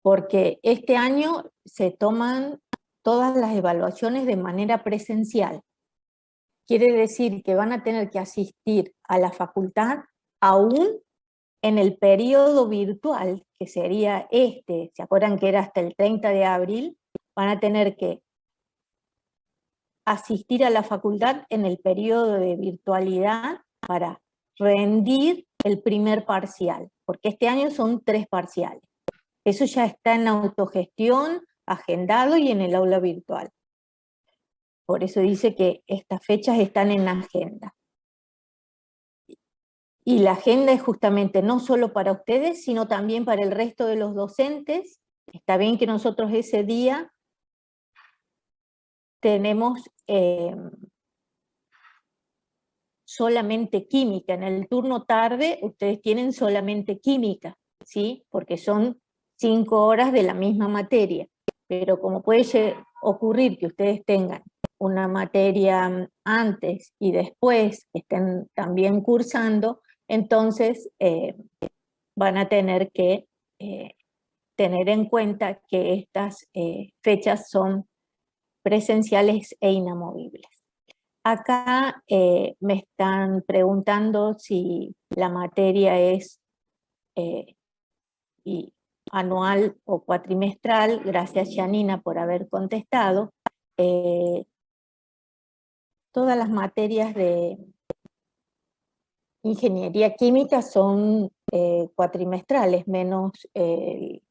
porque este año se toman todas las evaluaciones de manera presencial. Quiere decir que van a tener que asistir a la facultad aún en el periodo virtual, que sería ¿se acuerdan que era hasta el 30 de abril? Van a tener que asistir a la facultad en el periodo de virtualidad para rendir el primer parcial, porque este año son 3 parciales. Eso ya está en autogestión, agendado y en el aula virtual. Por eso dice que estas fechas están en la agenda. Y la agenda es justamente no solo para ustedes, sino también para el resto de los docentes. Está bien que nosotros ese día tenemos solamente química. En el turno tarde ustedes tienen solamente química, ¿sí? Porque son 5 horas de la misma materia. Pero como puede ocurrir que ustedes tengan una materia antes y después que estén también cursando, entonces van a tener que tener en cuenta que estas fechas son presenciales e inamovibles. Acá me están preguntando si la materia es anual o cuatrimestral. Gracias, Janina, por haber contestado. Todas las materias de ingeniería química son cuatrimestrales, menos el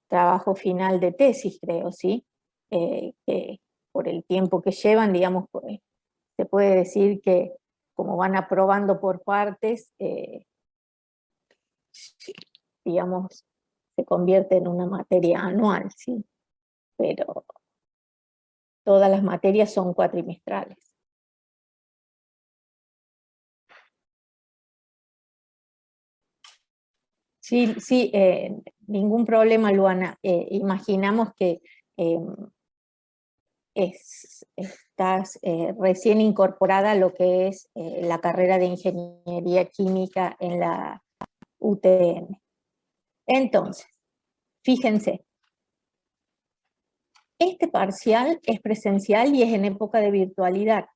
trabajo final de tesis, creo, ¿sí? Que por el tiempo que llevan, digamos, pues, se puede decir que como van aprobando por partes, digamos, se convierte en una materia anual, ¿sí? Pero todas las materias son cuatrimestrales. Sí, sí, ningún problema, Luana. Imaginamos que estás recién incorporada a lo que es la carrera de Ingeniería Química en la UTN. Entonces, fíjense, este parcial es presencial y es en época de virtualidad,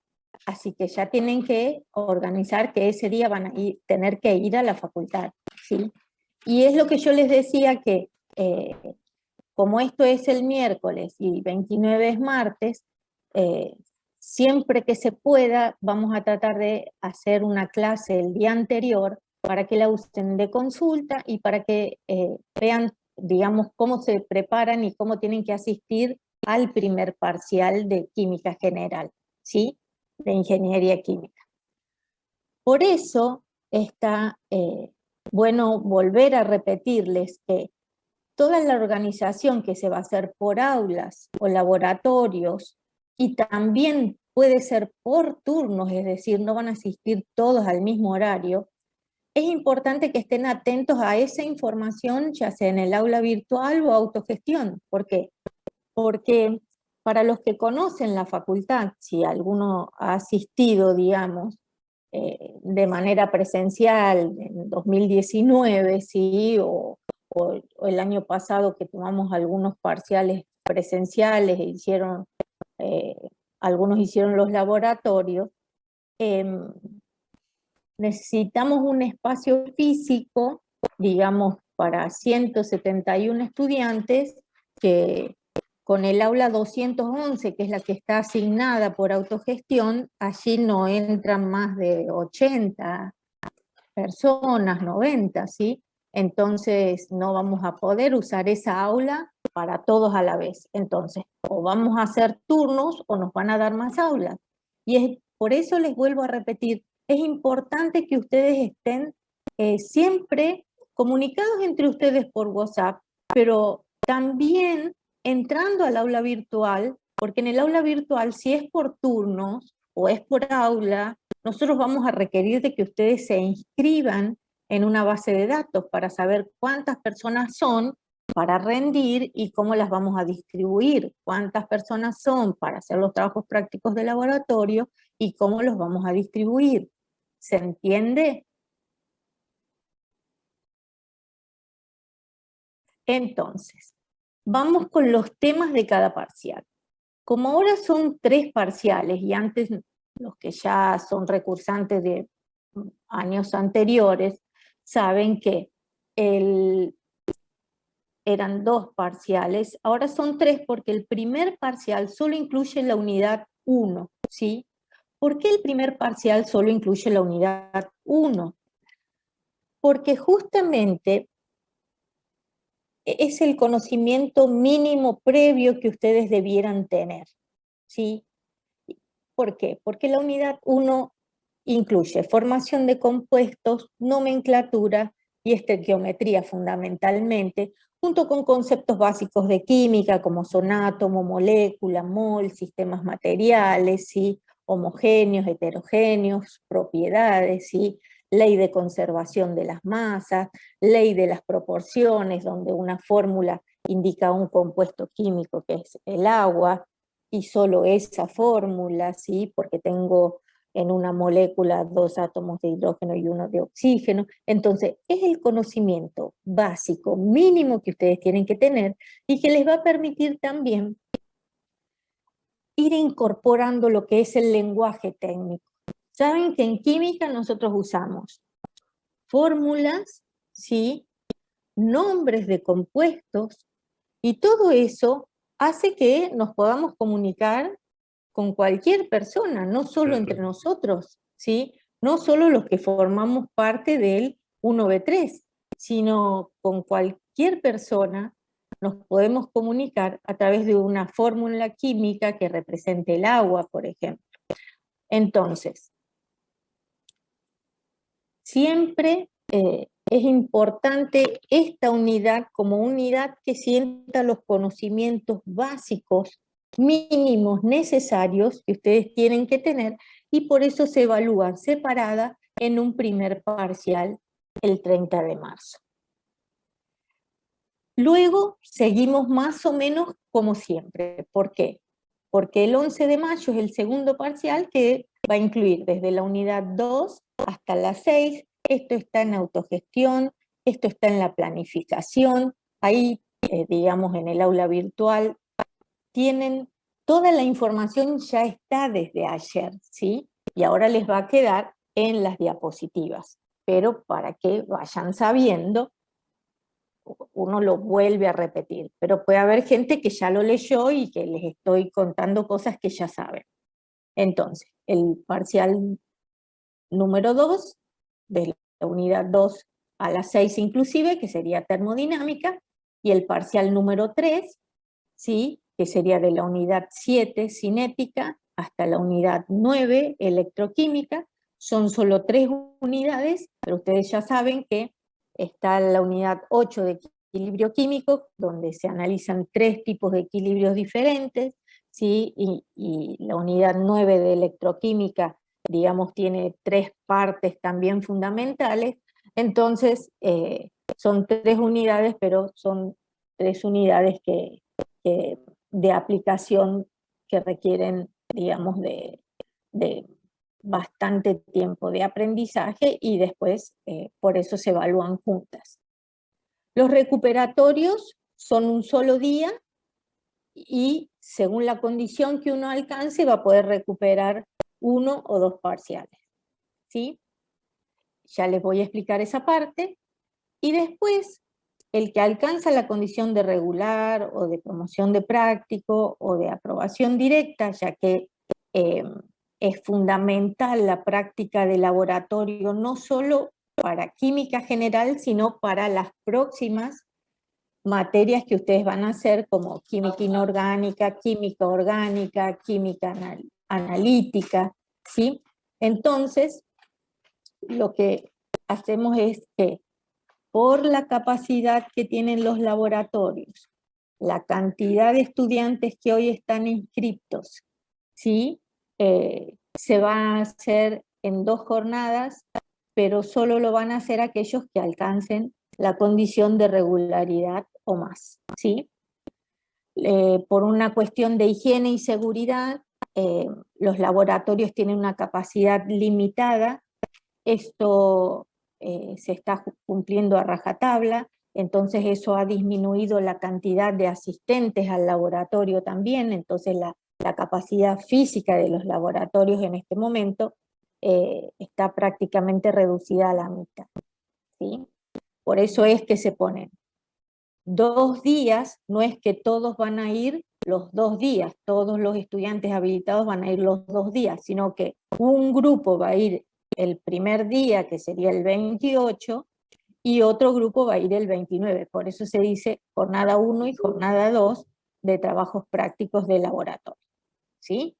así que ya tienen que organizar que ese día van a tener que ir a la facultad, ¿sí? Y es lo que yo les decía que, como esto es el miércoles y 29 es martes, siempre que se pueda vamos a tratar de hacer una clase el día anterior para que la usen de consulta y para que vean, digamos, cómo se preparan y cómo tienen que asistir al primer parcial de química general, ¿sí? De ingeniería química. Por eso está bueno volver a repetirles que toda la organización que se va a hacer por aulas o laboratorios, y también puede ser por turnos, es decir, no van a asistir todos al mismo horario, es importante que estén atentos a esa información, ya sea en el aula virtual o autogestión. ¿Por qué? Porque para los que conocen la facultad, si alguno ha asistido, digamos, de manera presencial en 2019, ¿sí? o el año pasado que tomamos algunos parciales presenciales e algunos hicieron los laboratorios, necesitamos un espacio físico, digamos, para 171 estudiantes, que con el aula 211, que es la que está asignada por autogestión, allí no entran más de 80 personas, 90, ¿sí? Entonces no vamos a poder usar esa aula para todos a la vez. Entonces, o vamos a hacer turnos o nos van a dar más aulas. Y por eso les vuelvo a repetir, es importante que ustedes estén siempre comunicados entre ustedes por WhatsApp, pero también entrando al aula virtual, porque en el aula virtual, si es por turnos o es por aula, nosotros vamos a requerir de que ustedes se inscriban en una base de datos para saber cuántas personas son para rendir y cómo las vamos a distribuir, cuántas personas son para hacer los trabajos prácticos de laboratorio y cómo los vamos a distribuir. ¿Se entiende? Entonces, vamos con los temas de cada parcial. Como ahora son 3 parciales, y antes los que ya son recursantes de años anteriores, saben que eran 2 parciales, ahora son 3 porque el primer parcial solo incluye la unidad 1, ¿sí? ¿Por qué el primer parcial solo incluye la unidad 1? Porque justamente es el conocimiento mínimo previo que ustedes debieran tener, ¿sí? ¿Por qué? Porque la unidad 1 incluye formación de compuestos, nomenclatura y estequiometría fundamentalmente, junto con conceptos básicos de química como son átomo, molécula, mol, sistemas materiales, ¿sí? Homogéneos, heterogéneos, propiedades, ¿sí? Ley de conservación de las masas, ley de las proporciones, donde una fórmula indica un compuesto químico que es el agua, y solo esa fórmula, ¿sí? Porque tengo en una molécula 2 átomos de hidrógeno y 1 de oxígeno. Entonces, es el conocimiento básico, mínimo que ustedes tienen que tener y que les va a permitir también ir incorporando lo que es el lenguaje técnico. Saben que en química nosotros usamos fórmulas, ¿sí? Nombres de compuestos, y todo eso hace que nos podamos comunicar con cualquier persona, no solo entre nosotros, ¿sí? No solo los que formamos parte del 1B3, sino con cualquier persona nos podemos comunicar a través de una fórmula química que represente el agua, por ejemplo. Entonces, siempre es importante esta unidad como unidad que sienta los conocimientos básicos mínimos necesarios que ustedes tienen que tener, y por eso se evalúan separada en un primer parcial el 30 de marzo. Luego seguimos más o menos como siempre. ¿Por qué? Porque el 11 de mayo es el segundo parcial que va a incluir desde la unidad 2 hasta la 6, esto está en autogestión, esto está en la planificación, ahí, digamos, en el aula virtual, tienen toda la información, ya está desde ayer, ¿sí? Y ahora les va a quedar en las diapositivas, pero para que vayan sabiendo, uno lo vuelve a repetir, pero puede haber gente que ya lo leyó y que les estoy contando cosas que ya saben. Entonces, el parcial número 2, de la unidad 2 a la 6 inclusive, que sería termodinámica, y el parcial número 3, ¿sí? Que sería de la unidad 7, cinética, hasta la unidad 9, electroquímica. Son solo 3 unidades, pero ustedes ya saben que está la unidad 8 de equilibrio químico, donde se analizan 3 tipos de equilibrios diferentes, ¿sí? Y la unidad 9 de electroquímica, digamos, tiene 3 partes también fundamentales. Entonces, son 3 unidades, pero son 3 unidades de aplicación que requieren, digamos, de bastante tiempo de aprendizaje, y después por eso se evalúan juntas. Los recuperatorios son un solo día, y según la condición que uno alcance va a poder recuperar 1 o 2 parciales, ¿sí? Ya les voy a explicar esa parte. Y después, el que alcanza la condición de regular o de promoción de práctico o de aprobación directa, ya que es fundamental la práctica de laboratorio no solo para química general, sino para las próximas materias que ustedes van a hacer, como química inorgánica, química orgánica, química analítica, ¿sí? Entonces, lo que hacemos es que, por la capacidad que tienen los laboratorios, la cantidad de estudiantes que hoy están inscriptos, ¿sí? Se va a hacer en 2 jornadas, pero solo lo van a hacer aquellos que alcancen la condición de regularidad o más, ¿sí? Por una cuestión de higiene y seguridad, los laboratorios tienen una capacidad limitada. Esto se está cumpliendo a rajatabla. entonces eso ha disminuido la cantidad de asistentes al laboratorio también, entonces la capacidad física de los laboratorios en este momento está prácticamente reducida a la mitad, ¿sí? Por eso es que se ponen 2 días, no es que todos van a ir los 2 días, todos los estudiantes habilitados van a ir los 2 días, sino que un grupo va a ir el primer día, que sería el 28, y otro grupo va a ir el 29. Por eso se dice jornada 1 y jornada 2 de trabajos prácticos de laboratorio. ¿Sí?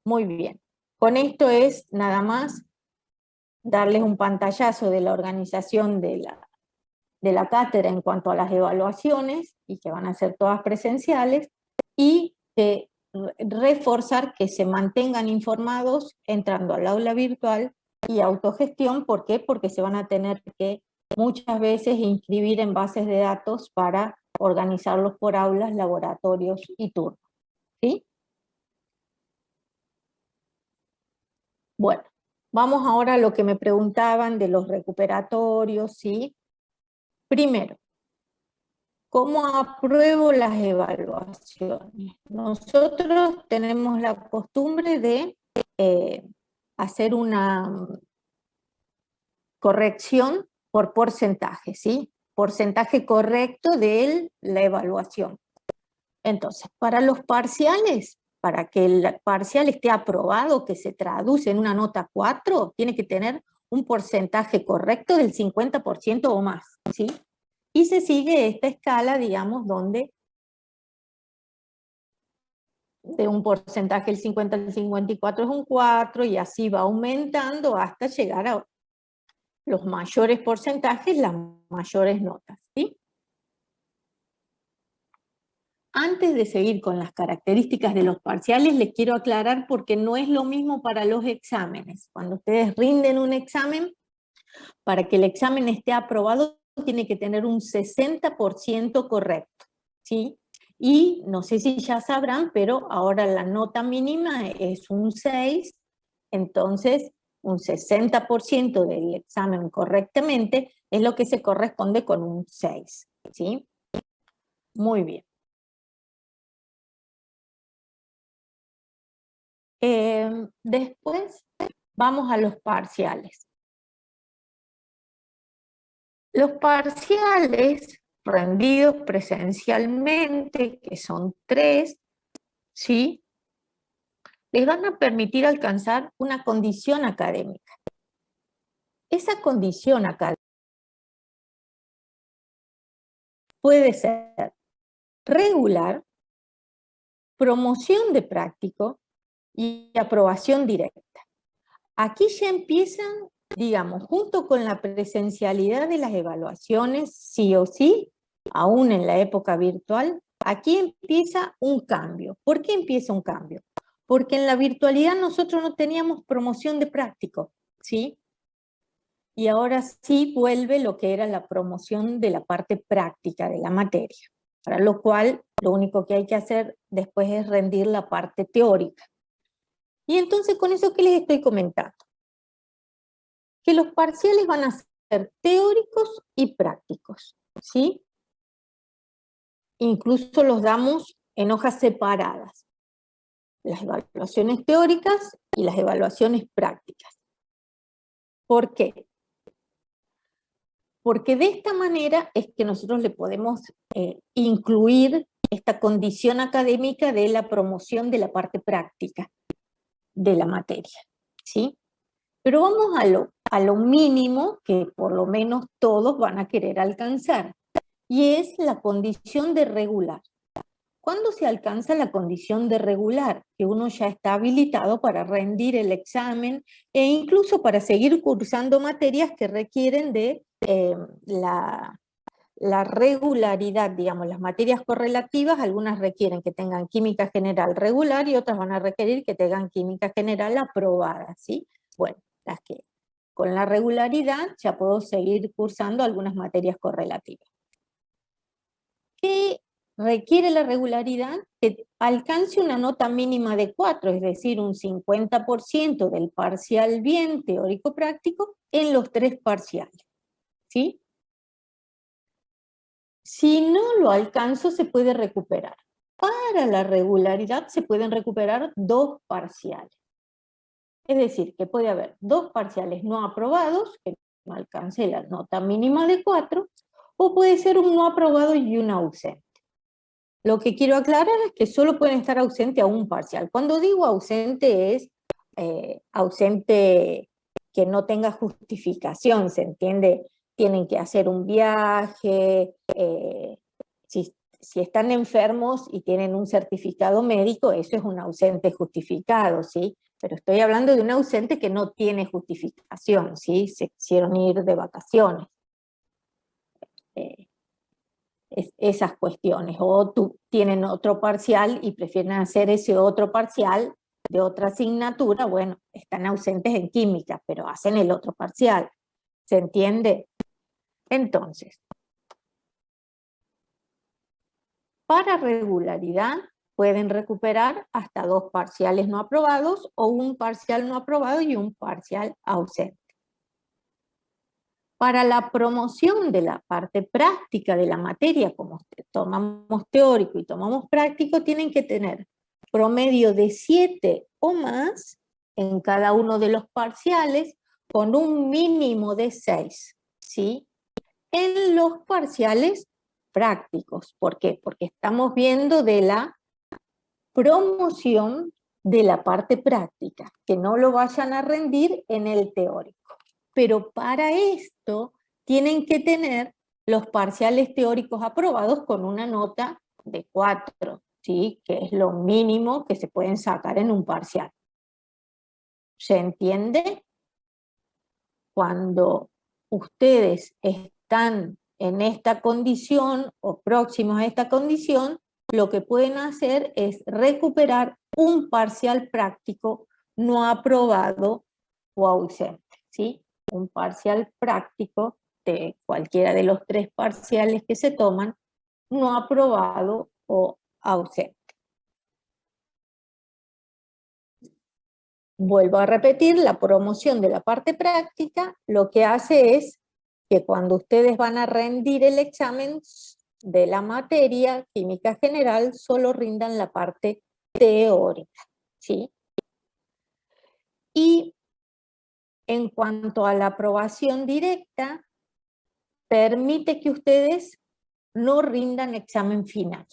Muy bien. Con esto es nada más darles un pantallazo de la organización de la cátedra en cuanto a las evaluaciones, y que van a ser todas presenciales, y reforzar que se mantengan informados entrando al aula virtual y autogestión. ¿Por qué? Porque se van a tener que muchas veces inscribir en bases de datos para organizarlos por aulas, laboratorios y turnos. ¿Sí? Bueno, vamos ahora a lo que me preguntaban de los recuperatorios, ¿sí? Primero, ¿cómo apruebo las evaluaciones? Nosotros tenemos la costumbre de hacer una corrección por porcentaje, ¿sí? Porcentaje correcto de la evaluación. Entonces, para los parciales, para que el parcial esté aprobado, que se traduce en una nota 4, tiene que tener un porcentaje correcto del 50% o más, ¿sí? Y se sigue esta escala, digamos, donde de un porcentaje el 50 al 54 es un 4, y así va aumentando hasta llegar a los mayores porcentajes, las mayores notas, ¿sí? Antes de seguir con las características de los parciales, les quiero aclarar porque no es lo mismo para los exámenes. Cuando ustedes rinden un examen, para que el examen esté aprobado, tiene que tener un 60% correcto, ¿sí? Y no sé si ya sabrán, pero ahora la nota mínima es un 6, entonces un 60% del examen correctamente es lo que se corresponde con un 6, ¿sí? Muy bien. Después vamos a los parciales. Los parciales rendidos presencialmente, que son 3, ¿sí? Les van a permitir alcanzar una condición académica. Esa condición académica puede ser regular, promoción de práctico y aprobación directa. Aquí ya empiezan, digamos, junto con la presencialidad de las evaluaciones, sí o sí, aún en la época virtual, aquí empieza un cambio. ¿Por qué empieza un cambio? Porque en la virtualidad nosotros no teníamos promoción de práctico, ¿sí? Y ahora sí vuelve lo que era la promoción de la parte práctica de la materia, para lo cual lo único que hay que hacer después es rendir la parte teórica. Y entonces con eso, ¿qué les estoy comentando? Que los parciales van a ser teóricos y prácticos, ¿sí? Incluso los damos en hojas separadas, las evaluaciones teóricas y las evaluaciones prácticas. ¿Por qué? Porque de esta manera es que nosotros le podemos incluir esta condición académica de la promoción de la parte práctica de la materia, ¿sí? Pero vamos a lo mínimo que por lo menos todos van a querer alcanzar, y es la condición de regular. ¿Cuándo se alcanza la condición de regular? Que uno ya está habilitado para rendir el examen e incluso para seguir cursando materias que requieren de la regularidad, digamos, las materias correlativas. Algunas requieren que tengan química general regular y otras van a requerir que tengan química general aprobada, ¿sí? Bueno, las que con la regularidad ya puedo seguir cursando algunas materias correlativas. ¿Qué requiere la regularidad? Que alcance una nota mínima de 4, es decir, un 50% del parcial bien teórico-práctico en los 3 parciales, ¿sí? Si no lo alcanzo, se puede recuperar. Para la regularidad se pueden recuperar 2 parciales. Es decir, que puede haber 2 parciales no aprobados, que no alcance la nota mínima de 4, o puede ser un no aprobado y un ausente. Lo que quiero aclarar es que solo pueden estar ausente a un parcial. Cuando digo ausente es ausente que no tenga justificación, ¿se entiende? Tienen que hacer un viaje, si están enfermos y tienen un certificado médico, eso es un ausente justificado, ¿sí? Pero estoy hablando de un ausente que no tiene justificación, ¿sí? Se quisieron ir de vacaciones. Esas cuestiones, o tienen otro parcial y prefieren hacer ese otro parcial de otra asignatura, bueno, están ausentes en química, pero hacen el otro parcial, ¿se entiende? Entonces, para regularidad pueden recuperar hasta 2 parciales no aprobados o un parcial no aprobado y un parcial ausente. Para la promoción de la parte práctica de la materia, como tomamos teórico y tomamos práctico, tienen que tener promedio de 7 o más en cada uno de los parciales, con un mínimo de 6, ¿sí? En los parciales prácticos. ¿Por qué? Porque estamos viendo de la promoción de la parte práctica, que no lo vayan a rendir en el teórico. Pero para esto tienen que tener los parciales teóricos aprobados con una nota de 4, ¿sí? Que es lo mínimo que se pueden sacar en un parcial. ¿Se entiende? Cuando ustedes están en esta condición o próximos a esta condición, lo que pueden hacer es recuperar un parcial práctico no aprobado o ausente, ¿sí? Un parcial práctico de cualquiera de los 3 parciales que se toman, no aprobado o ausente. Vuelvo a repetir, la promoción de la parte práctica lo que hace es que cuando ustedes van a rendir el examen de la materia química general, solo rindan la parte teórica, ¿sí? Y en cuanto a la aprobación directa, permite que ustedes no rindan examen final.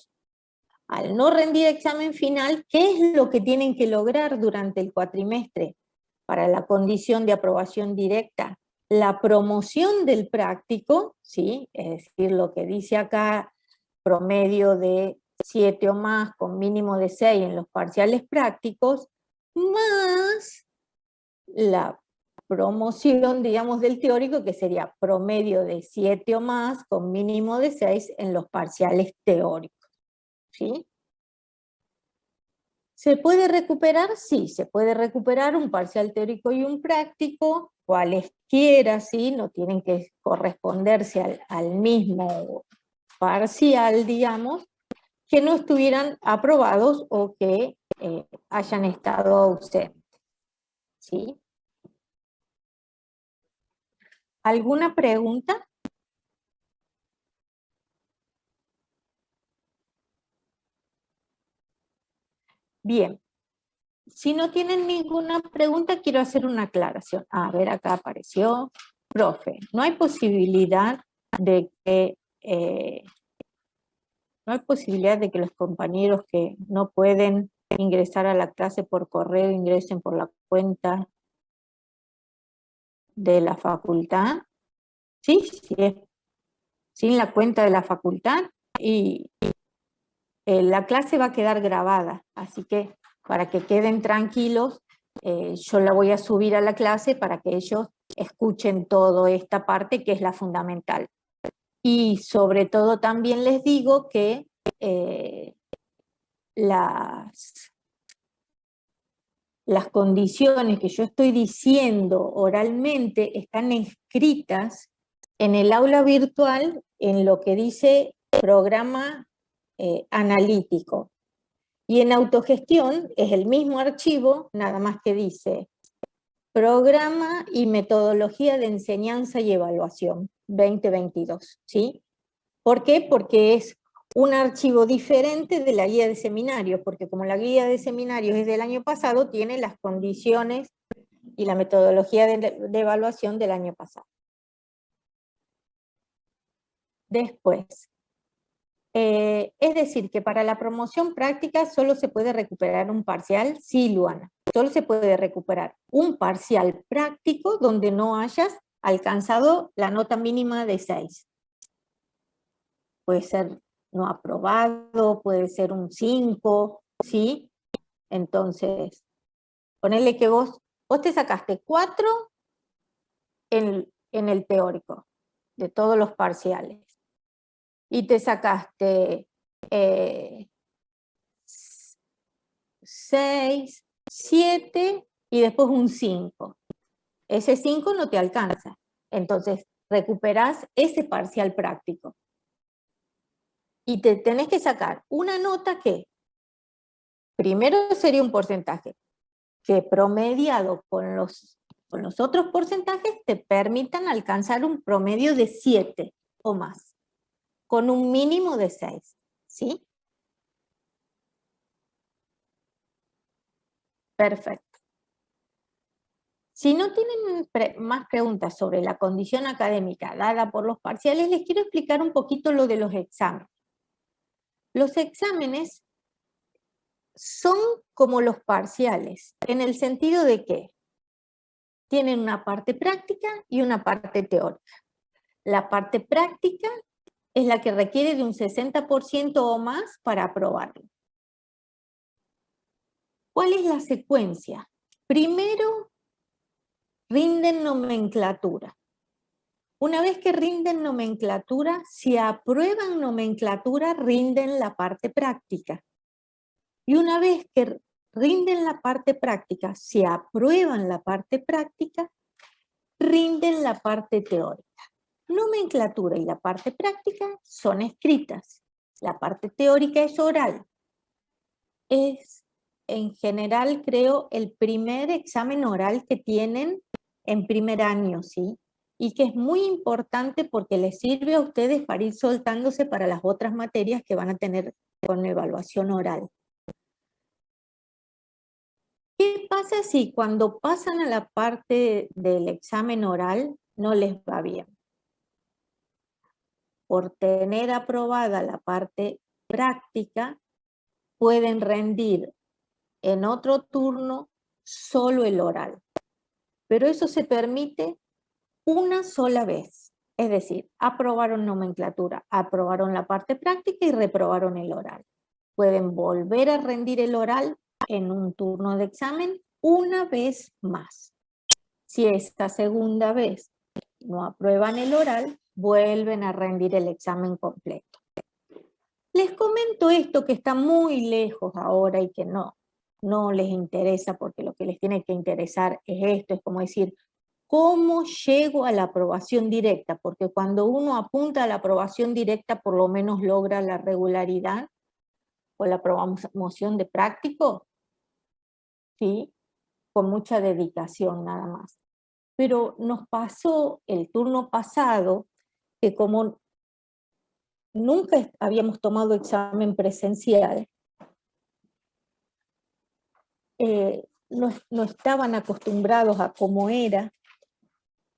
Al no rendir examen final, ¿qué es lo que tienen que lograr durante el cuatrimestre para la condición de aprobación directa? La promoción del práctico, ¿sí? Es decir, lo que dice acá, promedio de 7 o más con mínimo de 6 en los parciales prácticos, más la promoción, digamos, del teórico, que sería promedio de 7 o más con mínimo de 6 en los parciales teóricos. ¿Sí? ¿Se puede recuperar? Sí, se puede recuperar un parcial teórico y un práctico, cualesquiera, ¿sí? No tienen que corresponderse al mismo parcial, digamos, que no estuvieran aprobados o que hayan estado ausentes, ¿sí? ¿Alguna pregunta? Bien, si no tienen ninguna pregunta, quiero hacer una aclaración. A ver, acá apareció. Profe, no hay posibilidad de que los compañeros que no pueden ingresar a la clase por correo ingresen por la cuenta de la facultad. Sí, sí, sin la cuenta de la facultad, y la clase va a quedar grabada, así que para que queden tranquilos, yo la voy a subir a la clase para que ellos escuchen toda esta parte que es la fundamental. Y sobre todo también les digo que las condiciones que yo estoy diciendo oralmente están escritas en el aula virtual en lo que dice programa analítico. Y en autogestión es el mismo archivo, nada más que dice programa y metodología de enseñanza y evaluación 2022, ¿sí? ¿Por qué? Porque es un archivo diferente de la guía de seminarios, porque como la guía de seminarios es del año pasado, tiene las condiciones y la metodología de evaluación del año pasado. Después, es decir, que para la promoción práctica solo se puede recuperar un parcial, sí, Luana, solo se puede recuperar un parcial práctico donde no hayas alcanzado la nota mínima de 6. Puede ser no aprobado, puede ser un 5, ¿sí? Entonces, ponele que vos te sacaste 4 en el teórico, de todos los parciales, y te sacaste 6, 7 y después un 5. Ese 5 no te alcanza, entonces recuperás ese parcial práctico. Y te tenés que sacar una nota que, primero sería un porcentaje, que promediado con los otros porcentajes te permitan alcanzar un promedio de 7 o más, con un mínimo de 6, ¿sí? Perfecto. Si no tienen más preguntas sobre la condición académica dada por los parciales, les quiero explicar un poquito lo de los exámenes. Los exámenes son como los parciales, en el sentido de que tienen una parte práctica y una parte teórica. La parte práctica es la que requiere de un 60% o más para aprobarlo. ¿Cuál es la secuencia? Primero, rinden nomenclatura. Una vez que rinden nomenclatura, si aprueban nomenclatura, rinden la parte práctica. Y una vez que rinden la parte práctica, si aprueban la parte práctica, rinden la parte teórica. Nomenclatura y la parte práctica son escritas. La parte teórica es oral. Es, en general, creo, el primer examen oral que tienen en primer año, ¿sí? Y que es muy importante porque les sirve a ustedes para ir soltándose para las otras materias que van a tener con evaluación oral. ¿Qué pasa si cuando pasan a la parte del examen oral no les va bien? Por tener aprobada la parte práctica, pueden rendir en otro turno solo el oral. Pero eso se permite una sola vez. Es decir, aprobaron nomenclatura, aprobaron la parte práctica y reprobaron el oral. Pueden volver a rendir el oral en un turno de examen una vez más. Si esta segunda vez no aprueban el oral, vuelven a rendir el examen completo. Les comento esto que está muy lejos ahora y que no les interesa, porque lo que les tiene que interesar es esto, es como decir, ¿cómo llego a la aprobación directa? Porque cuando uno apunta a la aprobación directa, por lo menos logra la regularidad o la promoción de práctico, ¿sí? Con mucha dedicación nada más. Pero nos pasó el turno pasado que como nunca habíamos tomado examen presencial, no estaban acostumbrados a cómo era,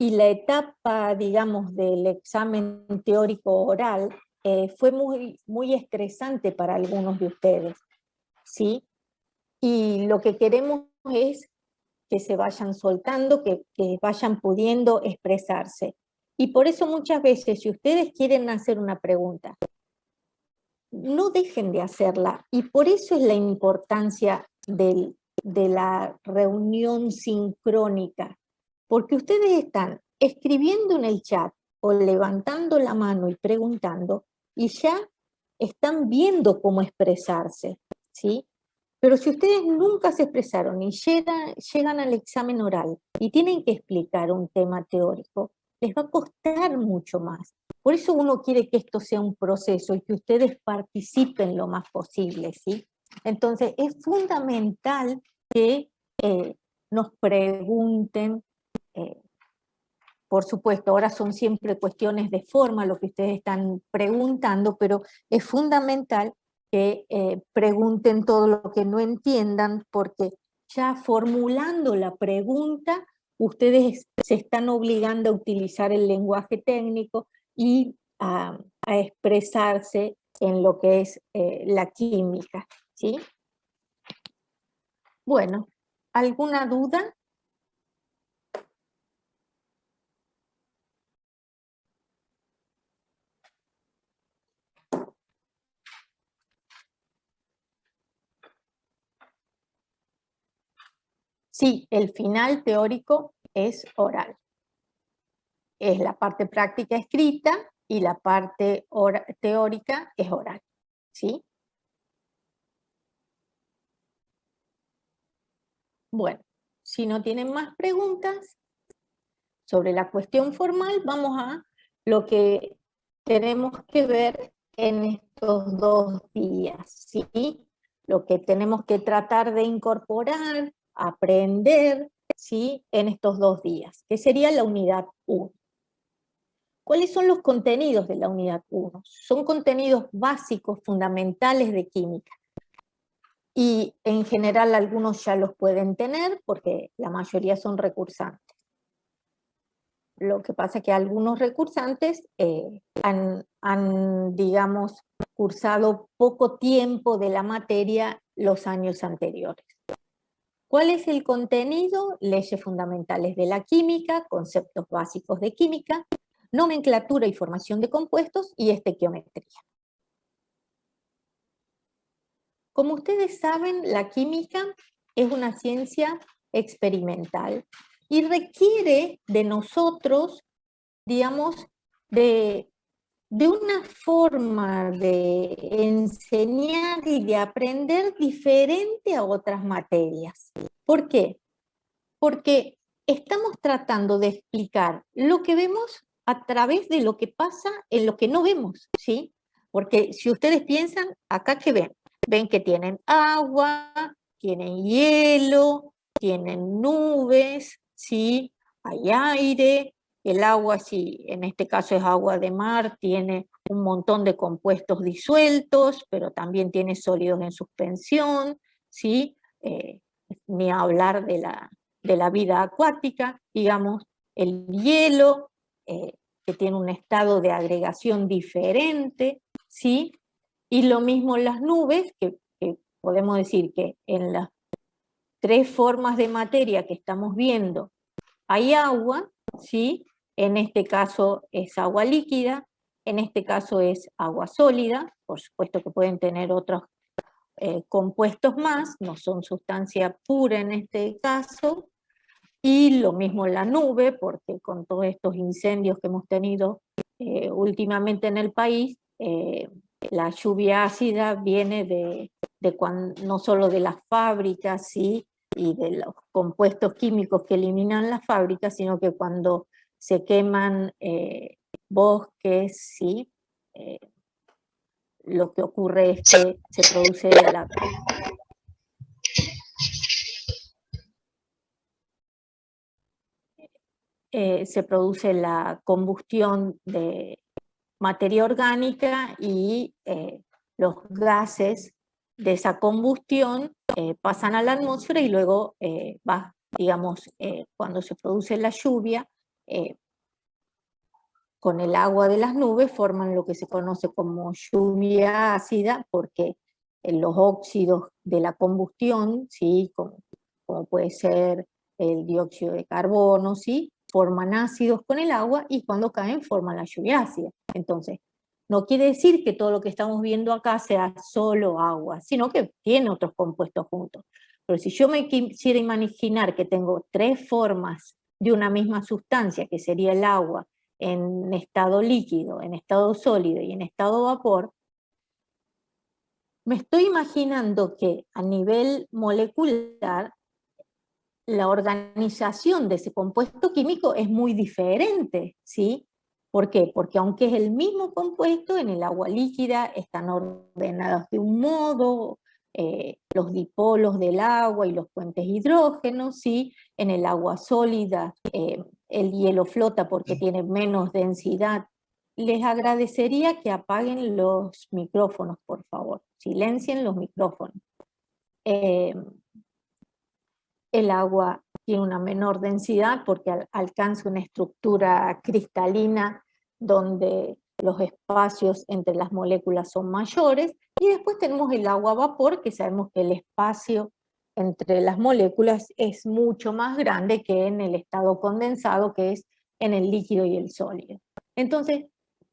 y la etapa, digamos, del examen teórico oral fue muy estresante para algunos de ustedes, ¿sí? Y lo que queremos es que se vayan soltando, que vayan pudiendo expresarse. Y por eso muchas veces, si ustedes quieren hacer una pregunta, no dejen de hacerla, y por eso es la importancia de la reunión sincrónica, porque ustedes están escribiendo en el chat o levantando la mano y preguntando, y ya están viendo cómo expresarse, ¿sí? Pero si ustedes nunca se expresaron y llegan al examen oral y tienen que explicar un tema teórico, les va a costar mucho más. Por eso uno quiere que esto sea un proceso y que ustedes participen lo más posible, ¿sí? Entonces es fundamental que nos pregunten por supuesto, ahora son siempre cuestiones de forma lo que ustedes están preguntando, pero es fundamental que pregunten todo lo que no entiendan, porque ya formulando la pregunta, ustedes se están obligando a utilizar el lenguaje técnico y a expresarse en lo que es la química, ¿sí? Bueno, ¿alguna duda? Sí, el final teórico es oral. Es la parte práctica escrita y la parte teórica es oral, ¿sí? Bueno, si no tienen más preguntas sobre la cuestión formal, vamos a lo que tenemos que ver en estos 2 días, ¿sí? Lo que tenemos que tratar de incorporar, aprender, ¿sí? En estos 2 días, que sería la unidad 1. ¿Cuáles son los contenidos de la unidad 1? Son contenidos básicos, fundamentales de química. Y en general algunos ya los pueden tener porque la mayoría son recursantes. Lo que pasa es que algunos recursantes han, digamos, cursado poco tiempo de la materia los años anteriores. ¿Cuál es el contenido? Leyes fundamentales de la química, conceptos básicos de química, nomenclatura y formación de compuestos y estequiometría. Como ustedes saben, la química es una ciencia experimental y requiere de nosotros, digamos, de una forma de enseñar y de aprender diferente a otras materias. ¿Por qué? Porque estamos tratando de explicar lo que vemos a través de lo que pasa en lo que no vemos, ¿sí? Porque si ustedes piensan, acá ¿qué ven? Ven que tienen agua, tienen hielo, tienen nubes, ¿sí? Hay aire, el agua, si en este caso es agua de mar, tiene un montón de compuestos disueltos, pero también tiene sólidos en suspensión, ¿sí? Ni hablar de la vida acuática, digamos, el hielo, que tiene un estado de agregación diferente, ¿sí? Y lo mismo las nubes, que podemos decir que en las 3 formas de materia que estamos viendo hay agua, ¿sí? En este caso es agua líquida, en este caso es agua sólida, por supuesto que pueden tener otros compuestos más, no son sustancia pura en este caso, y lo mismo la nube, porque con todos estos incendios que hemos tenido últimamente en el país, la lluvia ácida viene no solo de las fábricas, ¿sí? Y de los compuestos químicos que eliminan las fábricas, sino que cuando se queman bosques, ¿sí? Lo que ocurre es que se produce la combustión de materia orgánica y los gases de esa combustión pasan a la atmósfera y luego digamos, cuando se produce la lluvia, con el agua de las nubes forman lo que se conoce como lluvia ácida, porque los óxidos de la combustión, ¿sí? como puede ser el dióxido de carbono, ¿sí? Forman ácidos con el agua y cuando caen forman la lluvia ácida. Entonces, no quiere decir que todo lo que estamos viendo acá sea solo agua, sino que tiene otros compuestos juntos. Pero si yo me quisiera imaginar que tengo 3 formas de una misma sustancia, que sería el agua, en estado líquido, en estado sólido y en estado vapor, me estoy imaginando que a nivel molecular la organización de ese compuesto químico es muy diferente, ¿sí? ¿Por qué? Porque aunque es el mismo compuesto, en el agua líquida están ordenados de un modo, los dipolos del agua y los puentes hidrógenos, ¿sí? En el agua sólida el hielo flota porque tiene menos densidad. Les agradecería que apaguen los micrófonos, por favor. Silencien los micrófonos. El agua tiene una menor densidad porque alcanza una estructura cristalina donde los espacios entre las moléculas son mayores, y después tenemos el agua a vapor, que sabemos que el espacio entre las moléculas es mucho más grande que en el estado condensado, que es en el líquido y el sólido. Entonces,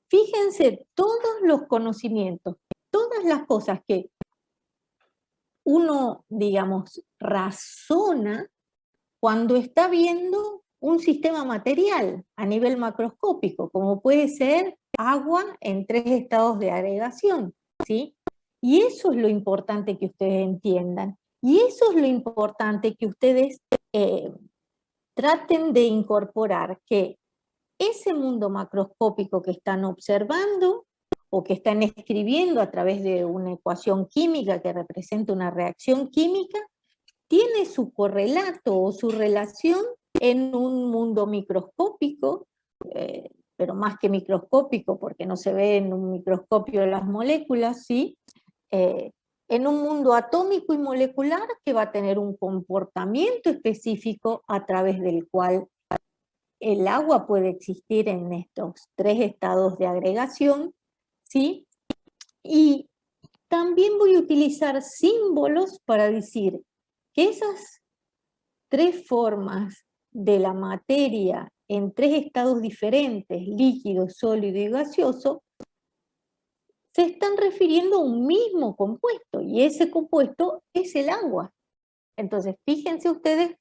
fíjense todos los conocimientos, todas las cosas que uno, digamos, razona cuando está viendo un sistema material a nivel macroscópico, como puede ser agua en 3 estados de agregación, ¿sí? Y eso es lo importante que ustedes entiendan, y eso es lo importante que ustedes traten de incorporar, que ese mundo macroscópico que están observando o que están escribiendo a través de una ecuación química que representa una reacción química, tiene su correlato o su relación en un mundo microscópico, pero más que microscópico, porque no se ve en un microscopio las moléculas, ¿sí? En un mundo atómico y molecular que va a tener un comportamiento específico a través del cual el agua puede existir en estos 3 estados de agregación, ¿sí? Y también voy a utilizar símbolos para decir que esas 3 formas de la materia en 3 estados diferentes, líquido, sólido y gaseoso, se están refiriendo a un mismo compuesto, y ese compuesto es el agua. Entonces, fíjense ustedes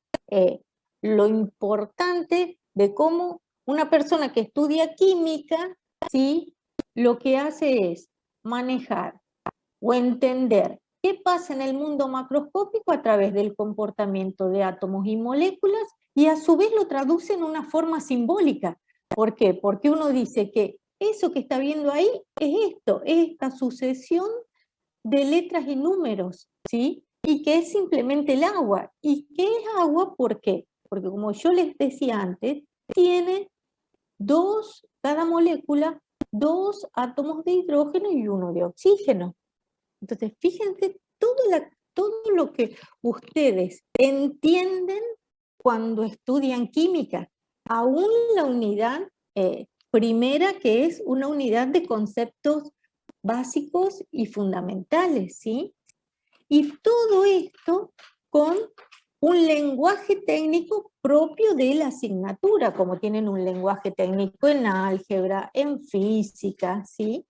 lo importante de cómo una persona que estudia química, ¿sí?, lo que hace es manejar o entender qué pasa en el mundo macroscópico a través del comportamiento de átomos y moléculas, y a su vez lo traduce en una forma simbólica. ¿Por qué? Porque uno dice que eso que está viendo ahí es esto, es esta sucesión de letras y números, ¿sí? Y que es simplemente el agua. ¿Y qué es agua? ¿Por qué? Porque como yo les decía antes, tiene cada molécula, 2 átomos de hidrógeno y 1 de oxígeno. Entonces, fíjense todo lo que ustedes entienden cuando estudian química, aún la unidad primera, que es una unidad de conceptos básicos y fundamentales, ¿sí? Y todo esto con un lenguaje técnico propio de la asignatura, como tienen un lenguaje técnico en álgebra, en física, ¿sí?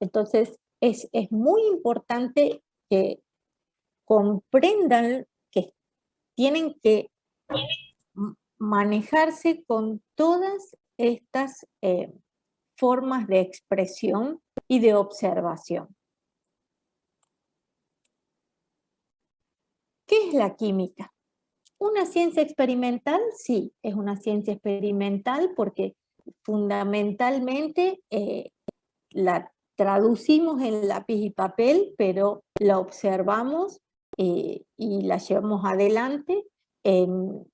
Entonces, es muy importante que comprendan que tienen que manejarse con todas estas formas de expresión y de observación. ¿Qué es la química? ¿Una ciencia experimental? Sí, es una ciencia experimental porque fundamentalmente la traducimos en lápiz y papel, pero la observamos y la llevamos adelante en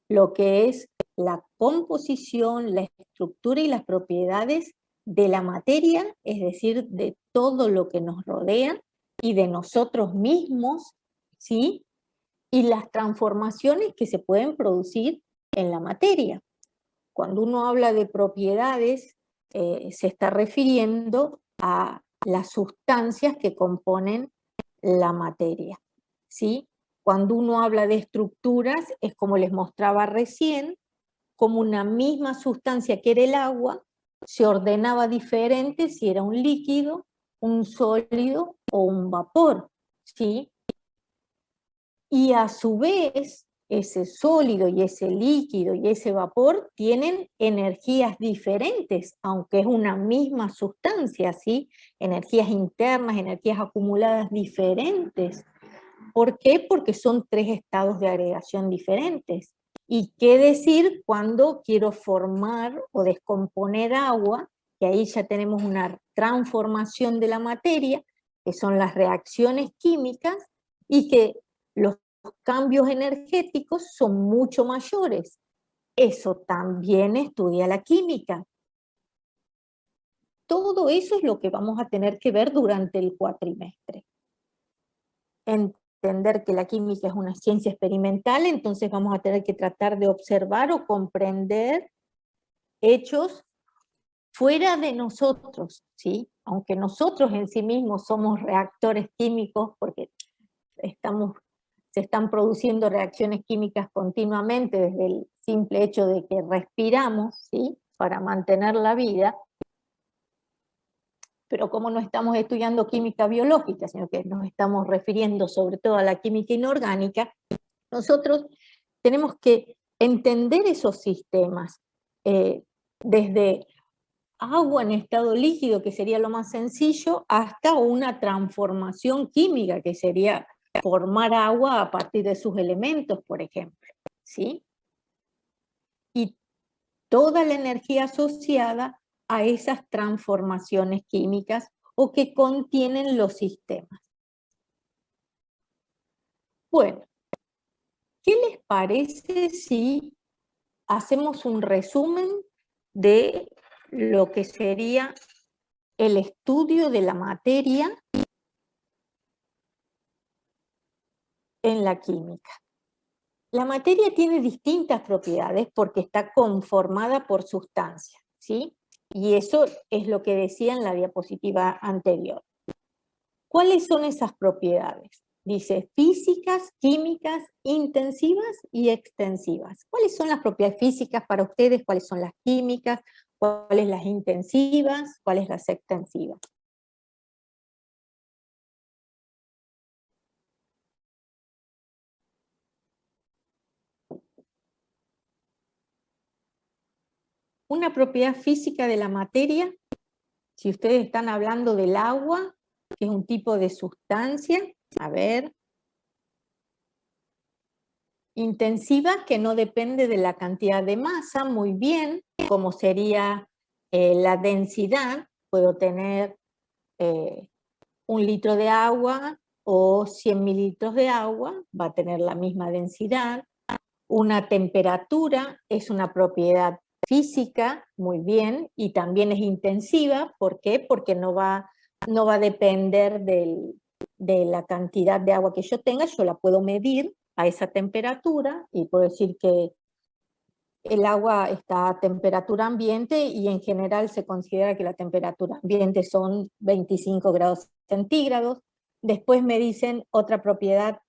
lo que es la composición, la estructura y las propiedades de la materia, es decir, de todo lo que nos rodea y de nosotros mismos, ¿sí? Y las transformaciones que se pueden producir en la materia. Cuando uno habla de propiedades, se está refiriendo a las sustancias que componen la materia, ¿sí? Cuando uno habla de estructuras, es como les mostraba recién, como una misma sustancia que era el agua, se ordenaba diferente si era un líquido, un sólido o un vapor, ¿sí? Y a su vez, ese sólido y ese líquido y ese vapor tienen energías diferentes, aunque es una misma sustancia, ¿sí? Energías internas, energías acumuladas diferentes. ¿Por qué? Porque son 3 estados de agregación diferentes. ¿Y qué decir cuando quiero formar o descomponer agua? Que ahí ya tenemos una transformación de la materia, que son las reacciones químicas, y que los cambios energéticos son mucho mayores. Eso también estudia la química. Todo eso es lo que vamos a tener que ver durante el cuatrimestre. Entender que la química es una ciencia experimental, entonces vamos a tener que tratar de observar o comprender hechos fuera de nosotros, ¿sí? Aunque nosotros en sí mismos somos reactores químicos, porque se están produciendo reacciones químicas continuamente desde el simple hecho de que respiramos, ¿sí? Para mantener la vida, pero como no estamos estudiando química biológica, sino que nos estamos refiriendo sobre todo a la química inorgánica, nosotros tenemos que entender esos sistemas, desde agua en estado líquido, que sería lo más sencillo, hasta una transformación química, que sería formar agua a partir de sus elementos, por ejemplo, ¿sí? Y toda la energía asociada a esas transformaciones químicas o que contienen los sistemas. Bueno, ¿qué les parece si hacemos un resumen de lo que sería el estudio de la materia en la química? La materia tiene distintas propiedades porque está conformada por sustancias, ¿sí? Y eso es lo que decía en la diapositiva anterior. ¿Cuáles son esas propiedades? Dice físicas, químicas, intensivas y extensivas. ¿Cuáles son las propiedades físicas para ustedes? ¿Cuáles son las químicas? ¿Cuáles las intensivas? ¿Cuáles las extensivas? Una propiedad física de la materia, si ustedes están hablando del agua, que es un tipo de sustancia, a ver, intensiva, que no depende de la cantidad de masa, muy bien, como sería la densidad, puedo tener 1 litro de agua o 100 mililitros de agua, va a tener la misma densidad. Una temperatura es una propiedad física, muy bien, y también es intensiva. ¿Por qué? Porque no va a depender de la cantidad de agua que yo tenga, yo la puedo medir a esa temperatura y puedo decir que el agua está a temperatura ambiente y en general se considera que la temperatura ambiente son 25 grados centígrados. Después me dicen otra propiedad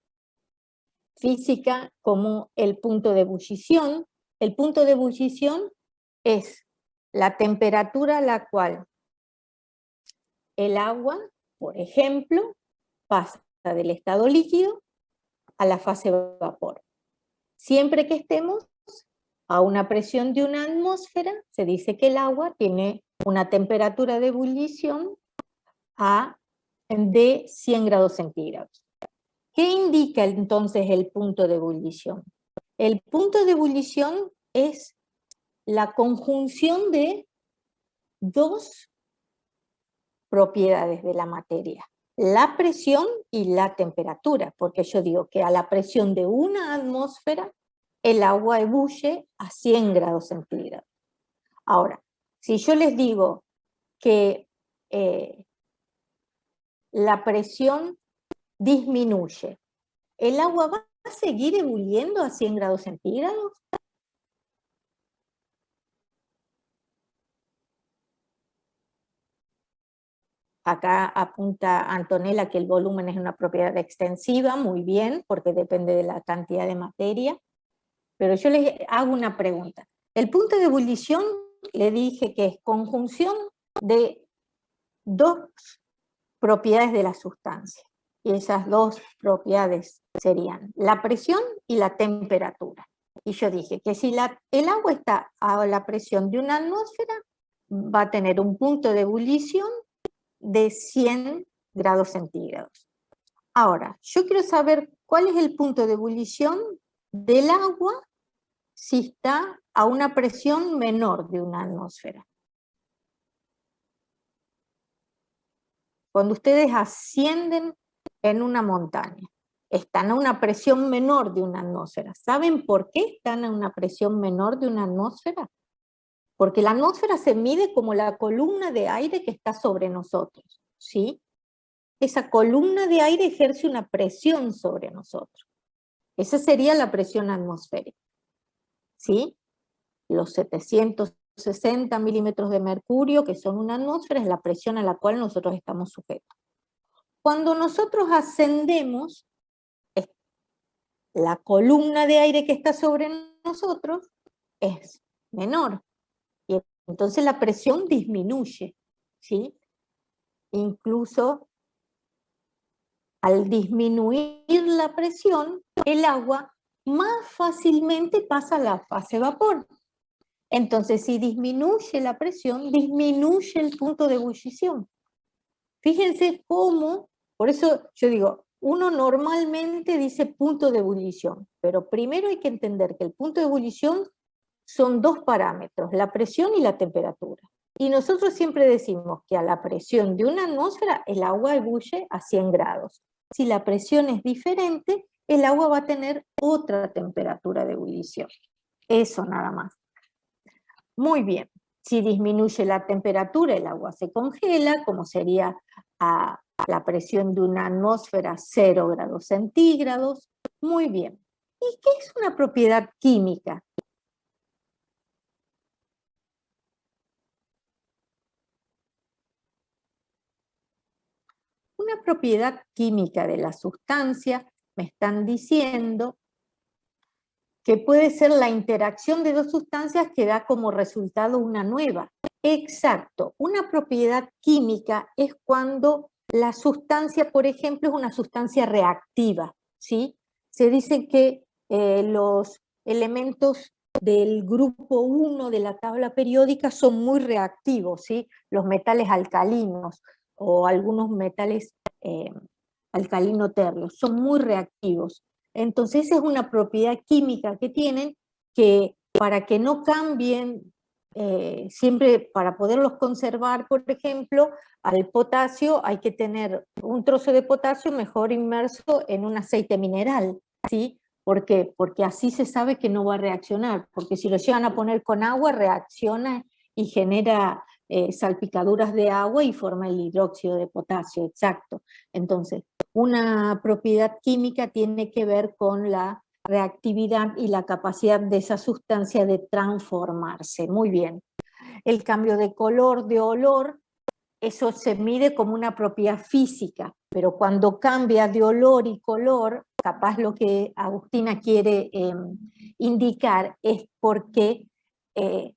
física como el punto de ebullición. El punto de ebullición es la temperatura a la cual el agua, por ejemplo, pasa del estado líquido a la fase vapor. Siempre que estemos a una presión de una atmósfera, se dice que el agua tiene una temperatura de ebullición de 100 grados centígrados. ¿Qué indica entonces el punto de ebullición? El punto de ebullición es la conjunción de dos propiedades de la materia, la presión y la temperatura, porque yo digo que a la presión de una atmósfera el agua ebulle a 100 grados centígrados. Ahora, si yo les digo que la presión disminuye, ¿el agua va a seguir ebulliendo a 100 grados centígrados? Acá apunta Antonella que el volumen es una propiedad extensiva, muy bien, porque depende de la cantidad de materia. Pero yo les hago una pregunta. El punto de ebullición le dije que es conjunción de dos propiedades de la sustancia. Y esas dos propiedades serían la presión y la temperatura. Y yo dije que si el agua está a la presión de una atmósfera, va a tener un punto de ebullición de 100 grados centígrados. Ahora, yo quiero saber cuál es el punto de ebullición del agua si está a una presión menor de una atmósfera. Cuando ustedes ascienden en una montaña, están a una presión menor de una atmósfera. ¿Saben por qué están a una presión menor de una atmósfera? Porque la atmósfera se mide como la columna de aire que está sobre nosotros, ¿sí? Esa columna de aire ejerce una presión sobre nosotros. Esa sería la presión atmosférica, ¿sí? Los 760 milímetros de mercurio, que son una atmósfera, es la presión a la cual nosotros estamos sujetos. Cuando nosotros ascendemos, la columna de aire que está sobre nosotros es menor, y entonces la presión disminuye, ¿sí? Incluso al disminuir la presión, el agua más fácilmente pasa a la fase vapor. Entonces, si disminuye la presión, disminuye el punto de ebullición. Fíjense cómo, por eso yo digo, uno normalmente dice punto de ebullición, pero primero hay que entender que el punto de ebullición son dos parámetros, la presión y la temperatura. Y nosotros siempre decimos que a la presión de una atmósfera el agua ebulle a 100 grados. Si la presión es diferente, el agua va a tener otra temperatura de ebullición. Eso nada más. Muy bien. Si disminuye la temperatura, el agua se congela, como sería a la presión de una atmósfera 0 grados centígrados. Muy bien. ¿Y qué es una propiedad química? Una propiedad química de la sustancia, me están diciendo, que puede ser la interacción de dos sustancias que da como resultado una nueva. Exacto, una propiedad química es cuando la sustancia, por ejemplo, es una sustancia reactiva, ¿sí? Se dice que los elementos del grupo 1 de la tabla periódica son muy reactivos, ¿sí? Los metales alcalinos o algunos metales alcalino-tercios son muy reactivos. Entonces esa es una propiedad química que tienen, que para que no cambien, siempre para poderlos conservar, por ejemplo, al potasio hay que tener un trozo de potasio mejor inmerso en un aceite mineral, ¿sí? ¿Por qué? Porque así se sabe que no va a reaccionar, porque si lo llegan a poner con agua reacciona y genera salpicaduras de agua y forma el hidróxido de potasio, exacto. Entonces, una propiedad química tiene que ver con la reactividad y la capacidad de esa sustancia de transformarse. Muy bien. El cambio de color, de olor, eso se mide como una propiedad física, pero cuando cambia de olor y color, capaz lo que Agustina quiere indicar es porque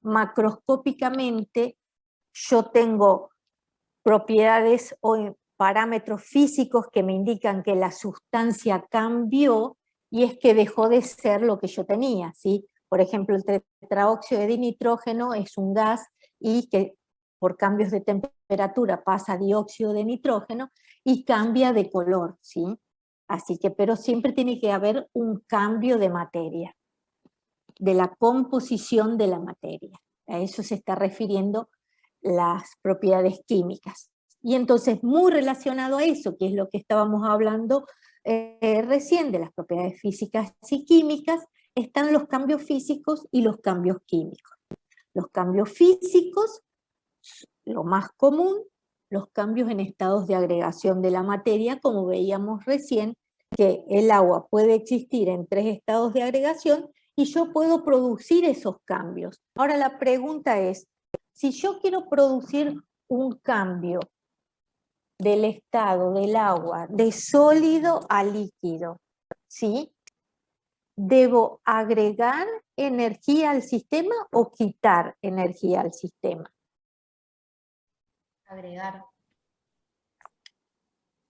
macroscópicamente yo tengo propiedades o parámetros físicos que me indican que la sustancia cambió y es que dejó de ser lo que yo tenía, ¿sí? Por ejemplo, el tetraóxido de dinitrógeno es un gas y que por cambios de temperatura pasa a dióxido de nitrógeno y cambia de color, ¿sí? Así que, pero siempre tiene que haber un cambio de materia, de la composición de la materia. A eso se está refiriendo las propiedades químicas. Y entonces, muy relacionado a eso, que es lo que estábamos hablando recién, de las propiedades físicas y químicas, están los cambios físicos y los cambios químicos. Los cambios físicos, lo más común, los cambios en estados de agregación de la materia, como veíamos recién, que el agua puede existir en 3 estados de agregación y yo puedo producir esos cambios. Ahora la pregunta es, si yo quiero producir un cambio del estado del agua de sólido a líquido, ¿sí? ¿Debo agregar energía al sistema o quitar energía al sistema? Agregar.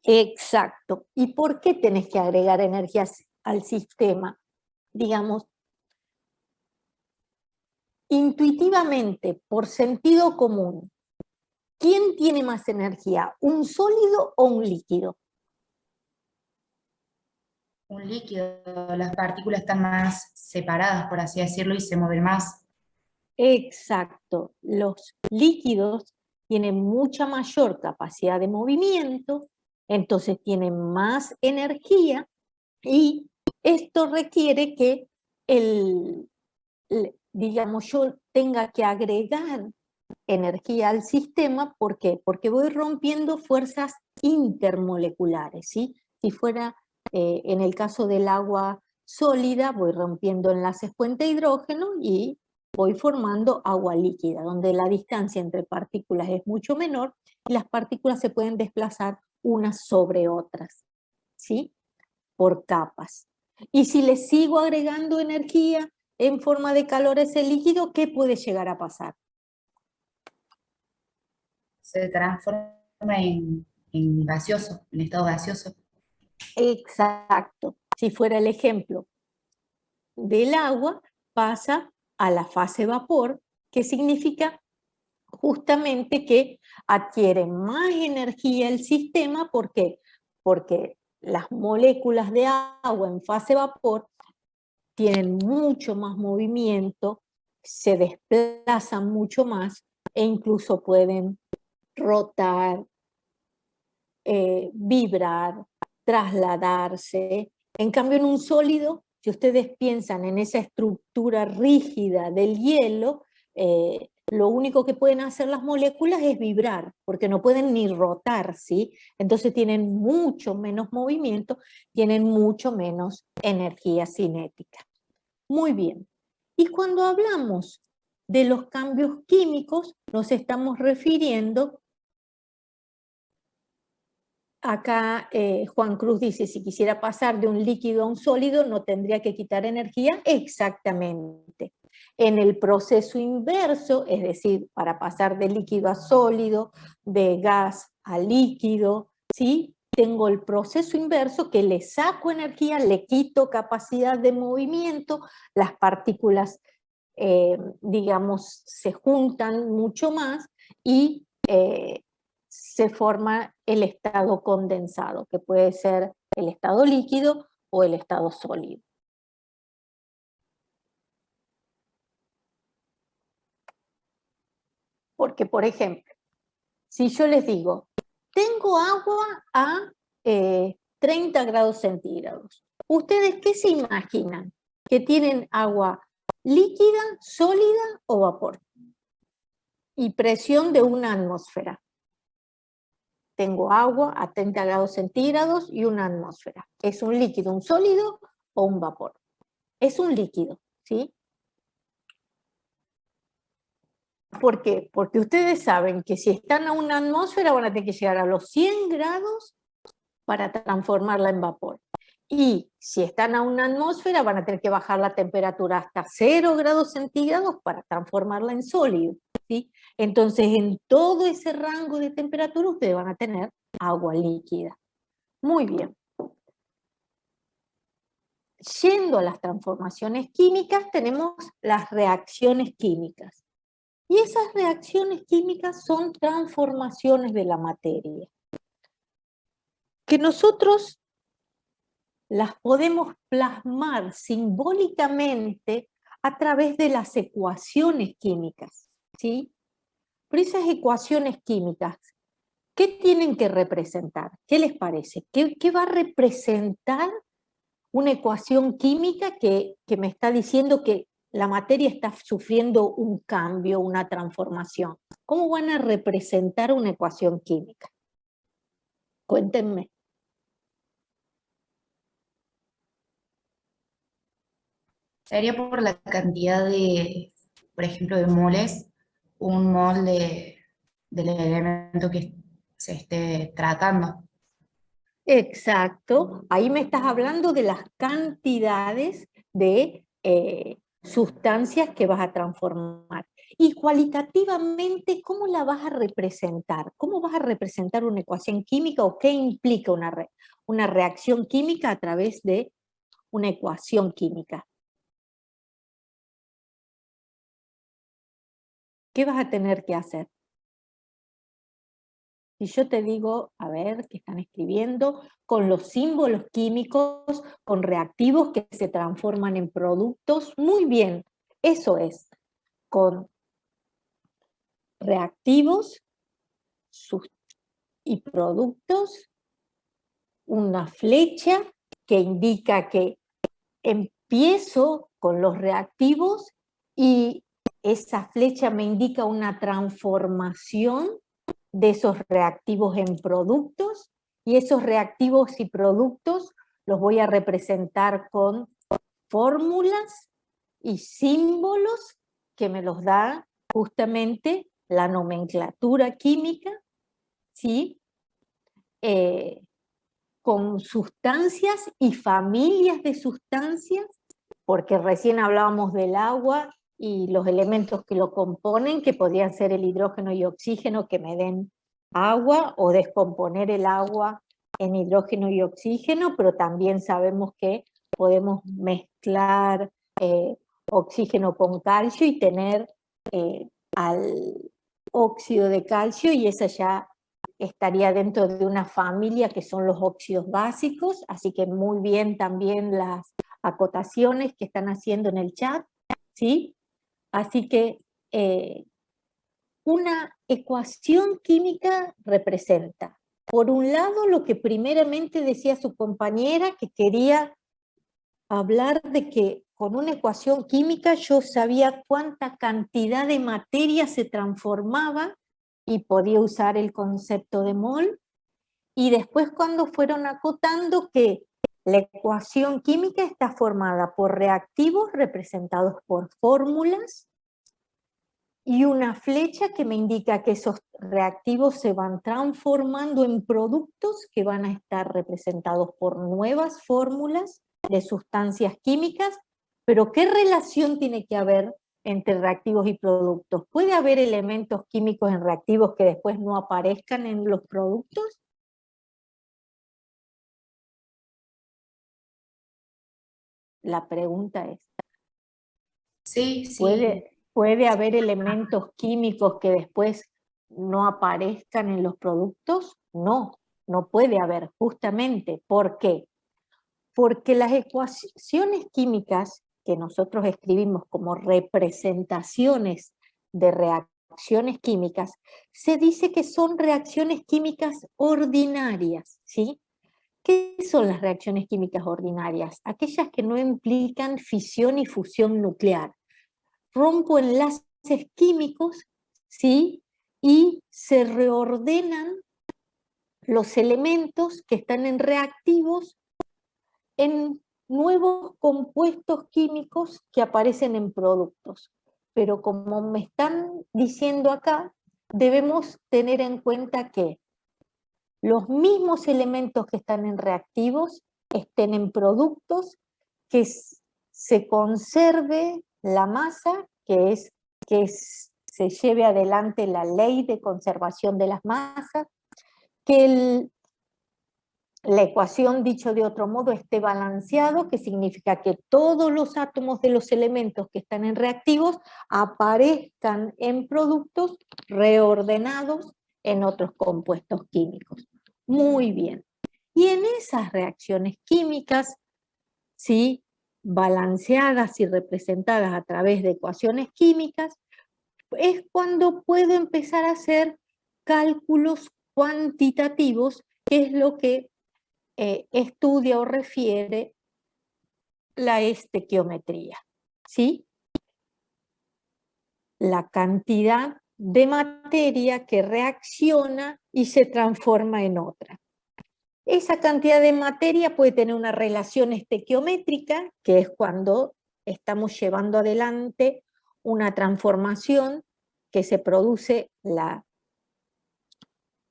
Exacto. ¿Y por qué tenés que agregar energía al sistema? Digamos, intuitivamente, por sentido común, ¿quién tiene más energía? ¿Un sólido o un líquido? Un líquido, las partículas están más separadas, por así decirlo, y se mueven más. Exacto. Los líquidos tienen mucha mayor capacidad de movimiento, entonces tienen más energía, Y esto requiere que digamos, yo tenga que agregar energía al sistema. ¿Por qué? Porque voy rompiendo fuerzas intermoleculares, ¿sí? Si fuera en el caso del agua sólida, voy rompiendo enlaces puente hidrógeno y voy formando agua líquida, donde la distancia entre partículas es mucho menor y las partículas se pueden desplazar unas sobre otras, ¿sí? Por capas. Y si le sigo agregando energía en forma de calor a ese líquido, ¿qué puede llegar a pasar? Se transforma en gaseoso, en estado gaseoso. Exacto. Si fuera el ejemplo del agua, pasa a la fase vapor, que significa justamente que adquiere más energía el sistema. ¿Por qué? Porque las moléculas de agua en fase vapor tienen mucho más movimiento, se desplazan mucho más e incluso pueden rotar, vibrar, trasladarse. En cambio, en un sólido, si ustedes piensan en esa estructura rígida del hielo, lo único que pueden hacer las moléculas es vibrar, porque no pueden ni rotar, ¿sí? Entonces tienen mucho menos movimiento, tienen mucho menos energía cinética. Muy bien. Y cuando hablamos de los cambios químicos, nos estamos refiriendo. Acá Juan Cruz dice, si quisiera pasar de un líquido a un sólido, no tendría que quitar energía. Exactamente. En el proceso inverso, es decir, para pasar de líquido a sólido, de gas a líquido, ¿sí? Tengo el proceso inverso, que le saco energía, le quito capacidad de movimiento, las partículas, digamos, se juntan mucho más y se forma el estado condensado, que puede ser el estado líquido o el estado sólido. Porque, por ejemplo, si yo les digo, tengo agua a 30 grados centígrados, ¿ustedes qué se imaginan? ¿Que tienen agua líquida, sólida o vapor? Y presión de una atmósfera. Tengo agua a 30 grados centígrados y una atmósfera. ¿Es un líquido, un sólido o un vapor? Es un líquido, ¿sí? ¿Por qué? Porque ustedes saben que si están a una atmósfera van a tener que llegar a los 100 grados para transformarla en vapor. Y si están a una atmósfera van a tener que bajar la temperatura hasta 0 grados centígrados para transformarla en sólido, ¿sí? Entonces, en todo ese rango de temperatura ustedes van a tener agua líquida. Muy bien. Yendo a las transformaciones químicas, tenemos las reacciones químicas. Y esas reacciones químicas son transformaciones de la materia, que nosotros las podemos plasmar simbólicamente a través de las ecuaciones químicas, ¿sí? Pero esas ecuaciones químicas, ¿qué tienen que representar? ¿Qué les parece? ¿Qué va a representar una ecuación química que me está diciendo que la materia está sufriendo un cambio, una transformación? ¿Cómo van a representar una ecuación química? Cuéntenme. Sería por la cantidad de, por ejemplo, de moles, un mol del elemento que se esté tratando. Exacto, ahí me estás hablando de las cantidades de sustancias que vas a transformar. Y cualitativamente, ¿cómo la vas a representar? ¿Cómo vas a representar una ecuación química o qué implica una reacción química a través de una ecuación química? ¿Qué vas a tener que hacer? Si yo te digo, a ver, ¿qué están escribiendo? Con los símbolos químicos, con reactivos que se transforman en productos, muy bien, eso es, con reactivos y productos, una flecha que indica que empiezo con los reactivos y esa flecha me indica una transformación de esos reactivos en productos, y esos reactivos y productos los voy a representar con fórmulas y símbolos que me los da justamente la nomenclatura química, ¿sí? Con sustancias y familias de sustancias, porque recién hablábamos del agua y los elementos que lo componen, que podrían ser el hidrógeno y oxígeno que me den agua, o descomponer el agua en hidrógeno y oxígeno, pero también sabemos que podemos mezclar oxígeno con calcio y tener al óxido de calcio, y esa ya estaría dentro de una familia que son los óxidos básicos, así que muy bien también las acotaciones que están haciendo en el chat, ¿sí? Así que una ecuación química representa, por un lado, lo que primeramente decía su compañera, que quería hablar de que con una ecuación química yo sabía cuánta cantidad de materia se transformaba y podía usar el concepto de mol, y después cuando fueron acotando que la ecuación química está formada por reactivos representados por fórmulas y una flecha que me indica que esos reactivos se van transformando en productos que van a estar representados por nuevas fórmulas de sustancias químicas. Pero ¿qué relación tiene que haber entre reactivos y productos? ¿Puede haber elementos químicos en reactivos que después no aparezcan en los productos? La pregunta es, Sí, sí. ¿puede haber elementos químicos que después no aparezcan en los productos? No, no puede haber, justamente. ¿Por qué? Porque las ecuaciones químicas que nosotros escribimos como representaciones de reacciones químicas, se dice que son reacciones químicas ordinarias, ¿sí? ¿Qué son las reacciones químicas ordinarias? Aquellas que no implican fisión y fusión nuclear. Rompo enlaces químicos, ¿sí? Y se reordenan los elementos que están en reactivos en nuevos compuestos químicos que aparecen en productos. Pero como me están diciendo acá, debemos tener en cuenta que los mismos elementos que están en reactivos estén en productos, que se conserve la masa, que se lleve adelante la ley de conservación de las masas, que la ecuación, dicho de otro modo, esté balanceado, que significa que todos los átomos de los elementos que están en reactivos aparezcan en productos reordenados en otros compuestos químicos. Muy bien. Y en esas reacciones químicas, ¿sí?, balanceadas y representadas a través de ecuaciones químicas, es cuando puedo empezar a hacer cálculos cuantitativos, que es lo que estudia o refiere la estequiometría, ¿sí? La cantidad de materia que reacciona y se transforma en otra. Esa cantidad de materia puede tener una relación estequiométrica, que es cuando estamos llevando adelante una transformación que se produce la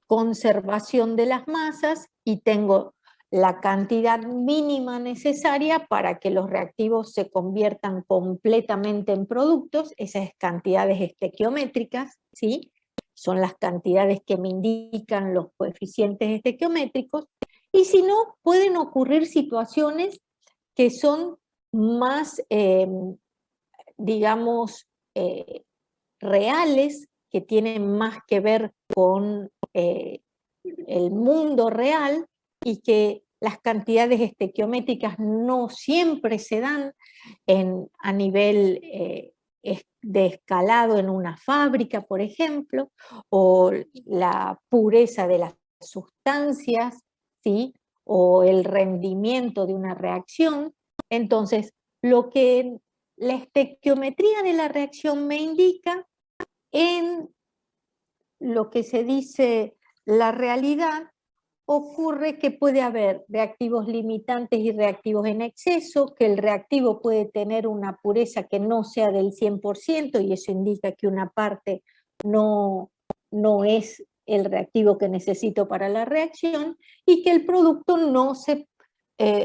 conservación de las masas y tengo la cantidad mínima necesaria para que los reactivos se conviertan completamente en productos. Esas cantidades estequiométricas, ¿sí?, son las cantidades que me indican los coeficientes estequiométricos. Y si no, pueden ocurrir situaciones que son más, digamos, reales, que tienen más que ver con el mundo real, y que las cantidades estequiométricas no siempre se dan a nivel de escalado en una fábrica, por ejemplo, o la pureza de las sustancias, ¿sí?, o el rendimiento de una reacción. Entonces, lo que la estequiometría de la reacción me indica en lo que se dice la realidad, ocurre que puede haber reactivos limitantes y reactivos en exceso, que el reactivo puede tener una pureza que no sea del 100% y eso indica que una parte no es el reactivo que necesito para la reacción y que el producto no se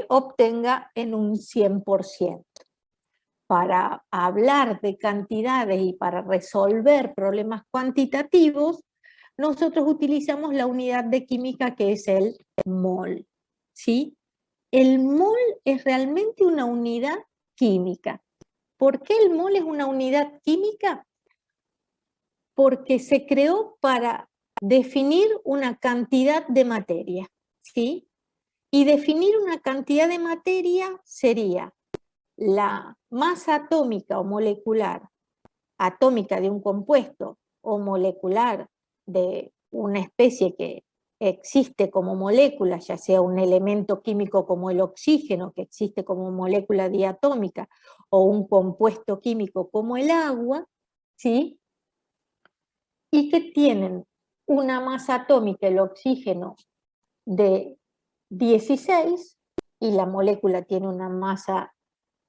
obtenga en un 100%. Para hablar de cantidades y para resolver problemas cuantitativos, nosotros utilizamos la unidad de química que es el mol, ¿sí? El mol es realmente una unidad química. ¿Por qué el mol es una unidad química? Porque se creó para definir una cantidad de materia, ¿sí? Y definir una cantidad de materia sería la masa atómica o molecular, atómica de un compuesto o molecular de una especie que existe como molécula, ya sea un elemento químico como el oxígeno, que existe como molécula diatómica, o un compuesto químico como el agua, ¿sí? Y que tienen una masa atómica, el oxígeno, de 16, y la molécula tiene una masa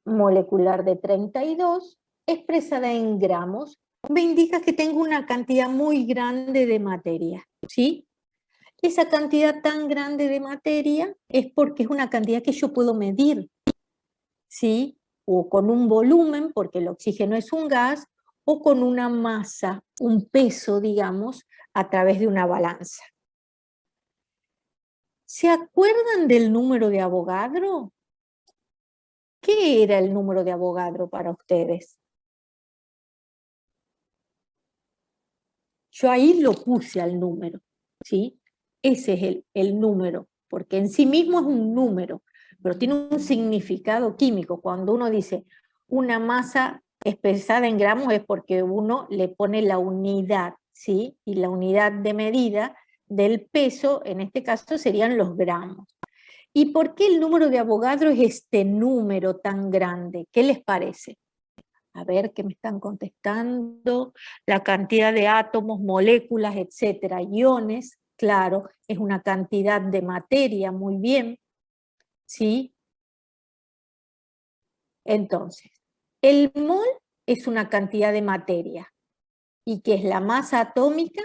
molecular de 32, expresada en gramos, me indica que tengo una cantidad muy grande de materia, ¿sí? Esa cantidad tan grande de materia es porque es una cantidad que yo puedo medir, ¿sí? O con un volumen, porque el oxígeno es un gas, o con una masa, un peso, digamos, a través de una balanza. ¿Se acuerdan del número de Avogadro? ¿Qué era el número de Avogadro para ustedes? Yo ahí lo puse al número, ¿sí? Ese es el número, porque en sí mismo es un número, pero tiene un significado químico. Cuando uno dice una masa expresada en gramos es porque uno le pone la unidad, ¿sí? Y la unidad de medida del peso, en este caso, serían los gramos. ¿Y por qué el número de Avogadro es este número tan grande? ¿Qué les parece? A ver qué me están contestando. La cantidad de átomos, moléculas, etcétera, iones, claro, es una cantidad de materia, muy bien, ¿sí? Entonces, el mol es una cantidad de materia, y que es la masa atómica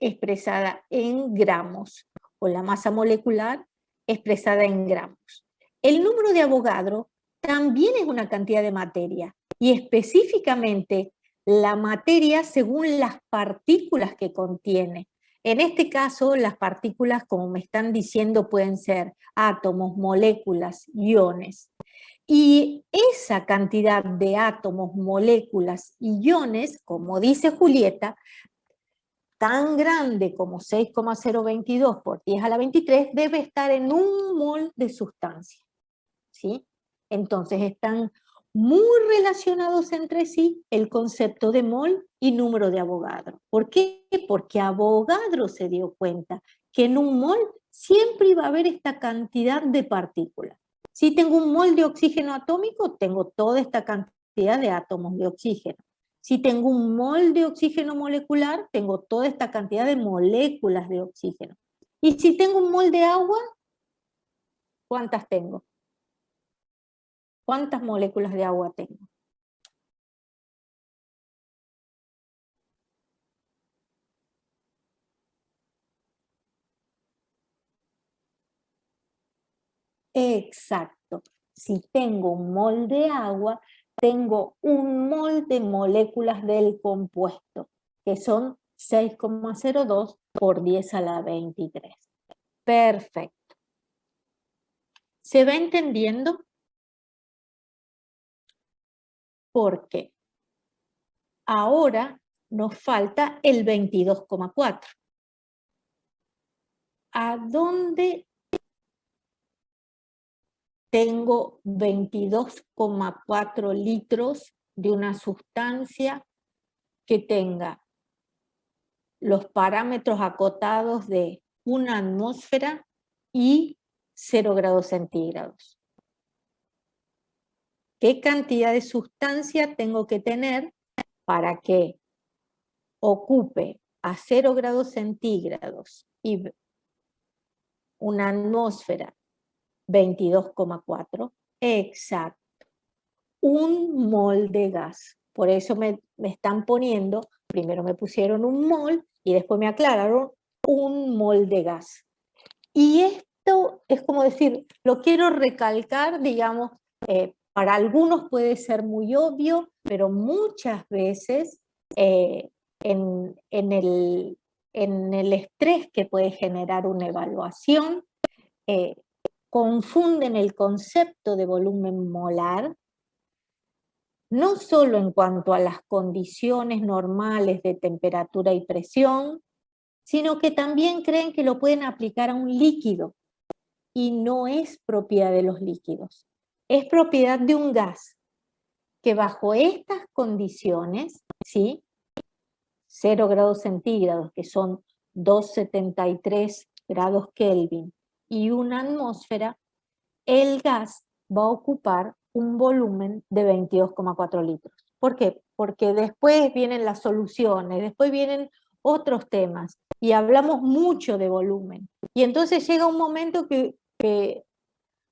expresada en gramos, o la masa molecular expresada en gramos. El número de Avogadro también es una cantidad de materia, y específicamente la materia según las partículas que contiene. En este caso, las partículas, como me están diciendo, pueden ser átomos, moléculas, iones. Y esa cantidad de átomos, moléculas y iones, como dice Julieta, tan grande como 6,022 por 10 a la 23, debe estar en un mol de sustancia, ¿sí? Entonces están muy relacionados entre sí el concepto de mol y número de Avogadro. ¿Por qué? Porque Avogadro se dio cuenta que en un mol siempre iba a haber esta cantidad de partículas. Si tengo un mol de oxígeno atómico, tengo toda esta cantidad de átomos de oxígeno. Si tengo un mol de oxígeno molecular, tengo toda esta cantidad de moléculas de oxígeno. Y si tengo un mol de agua, ¿cuántas tengo? ¿Cuántas moléculas de agua tengo? Exacto. Si tengo un mol de agua, tengo un mol de moléculas del compuesto, que son 6,02 por 10 a la 23. Perfecto. ¿Se va entendiendo? Porque ahora nos falta el 22,4. ¿A dónde tengo 22,4 litros de una sustancia que tenga los parámetros acotados de una atmósfera y 0 grados centígrados. ¿Qué cantidad de sustancia tengo que tener para que ocupe a 0 grados centígrados y una atmósfera 22,4? Exacto. Un mol de gas. Por eso me están poniendo, primero me pusieron un mol y después me aclararon un mol de gas. Y esto es como decir, lo quiero recalcar, digamos, para algunos puede ser muy obvio, pero muchas veces en el estrés que puede generar una evaluación, confunden el concepto de volumen molar, no solo en cuanto a las condiciones normales de temperatura y presión, sino que también creen que lo pueden aplicar a un líquido, y no es propiedad de los líquidos, es propiedad de un gas, que bajo estas condiciones, ¿sí? 0 grados centígrados, que son 273 grados Kelvin, y una atmósfera, el gas va a ocupar un volumen de 22,4 litros. ¿Por qué? Porque después vienen las soluciones, después vienen otros temas, y hablamos mucho de volumen. Y entonces llega un momento que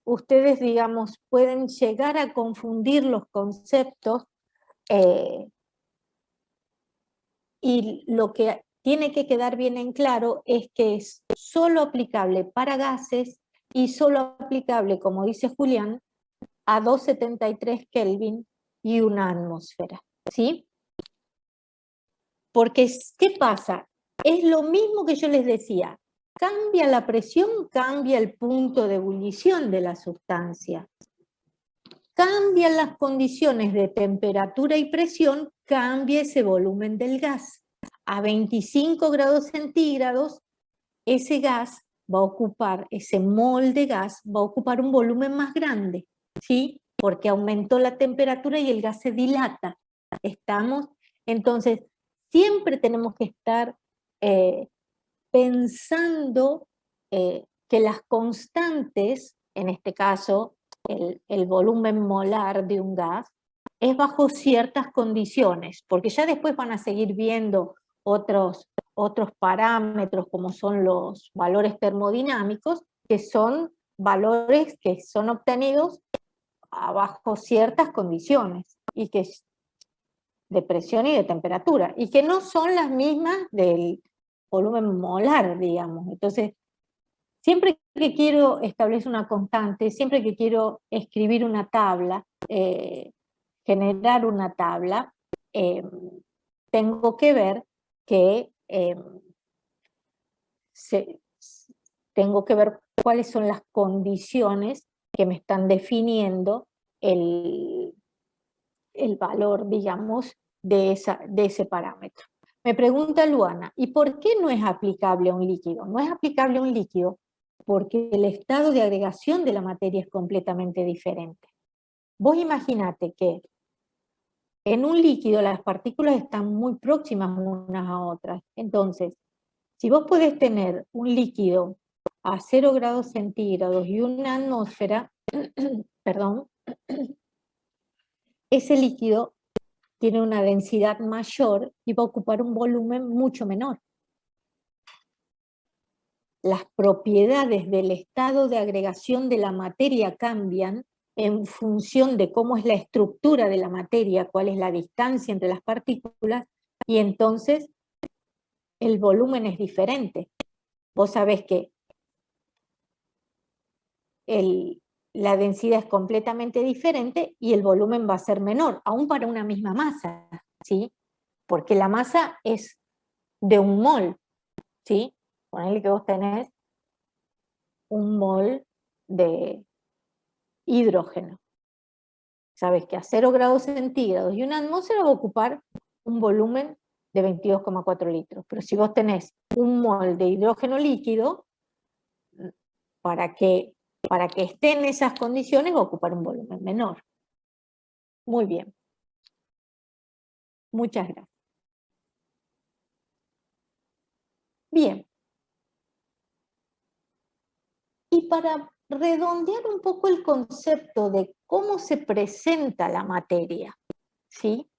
ustedes, digamos, pueden llegar a confundir los conceptos, y lo que tiene que quedar bien en claro es que es solo aplicable para gases y solo aplicable, como dice Julián, a 273 Kelvin y una atmósfera, ¿sí? Porque, ¿qué pasa? Es lo mismo que yo les decía, cambia la presión, cambia el punto de ebullición de la sustancia. Cambian las condiciones de temperatura y presión, cambia ese volumen del gas. A 25 grados centígrados, ese gas va a ocupar, ese mol de gas va a ocupar un volumen más grande, ¿sí? Porque aumentó la temperatura y el gas se dilata. ¿Estamos? Entonces, siempre tenemos que estar pensando que las constantes, en este caso, el volumen molar de un gas, es bajo ciertas condiciones, porque ya después van a seguir viendo otros parámetros, como son los valores termodinámicos, que son valores que son obtenidos bajo ciertas condiciones, y que de presión y de temperatura, y que no son las mismas del volumen molar, digamos. Entonces, siempre que quiero establecer una constante, siempre que quiero escribir una tabla, generar una tabla, tengo que ver que tengo que ver cuáles son las condiciones que me están definiendo el valor, digamos, de ese parámetro. Me pregunta Luana, ¿y por qué no es aplicable a un líquido? No es aplicable a un líquido porque el estado de agregación de la materia es completamente diferente. Vos imaginate que en un líquido las partículas están muy próximas unas a otras. Entonces, si vos podés tener un líquido a 0 grados centígrados y una atmósfera, perdón, ese líquido tiene una densidad mayor y va a ocupar un volumen mucho menor. Las propiedades del estado de agregación de la materia cambian en función de cómo es la estructura de la materia, cuál es la distancia entre las partículas, y entonces el volumen es diferente. Vos sabés que la densidad es completamente diferente y el volumen va a ser menor, aún para una misma masa, ¿sí? Porque la masa es de un mol, ¿sí? Ponele que vos tenés un mol de hidrógeno. Sabes que a 0 grados centígrados y una atmósfera va a ocupar un volumen de 22,4 litros. Pero si vos tenés un mol de hidrógeno líquido, para que esté en esas condiciones va a ocupar un volumen menor. Muy bien. Muchas gracias. Bien. Y para redondear un poco el concepto de cómo se presenta la materia, ¿sí?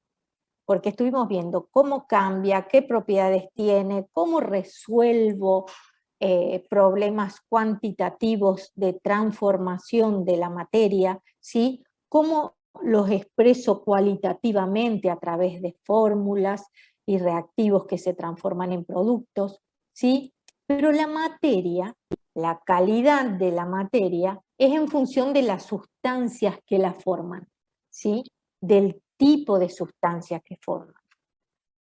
Porque estuvimos viendo cómo cambia, qué propiedades tiene, cómo resuelvo problemas cuantitativos de transformación de la materia, ¿sí? Cómo los expreso cualitativamente a través de fórmulas y reactivos que se transforman en productos, ¿sí? Pero la materia, la calidad de la materia, es en función de las sustancias que la forman, ¿sí? Del tipo de sustancias que forman.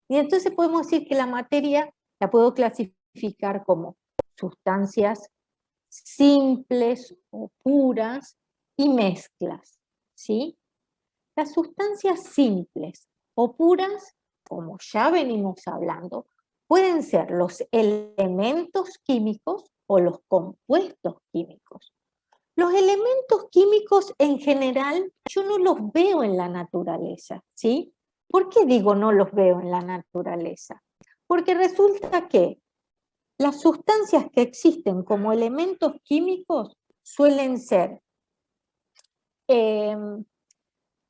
Y entonces podemos decir que la materia la puedo clasificar como sustancias simples o puras y mezclas, ¿sí? Las sustancias simples o puras, como ya venimos hablando, pueden ser los elementos químicos o los compuestos químicos. Los elementos químicos en general yo no los veo en la naturaleza, ¿sí? ¿Por qué digo no los veo en la naturaleza? Porque resulta que las sustancias que existen como elementos químicos suelen ser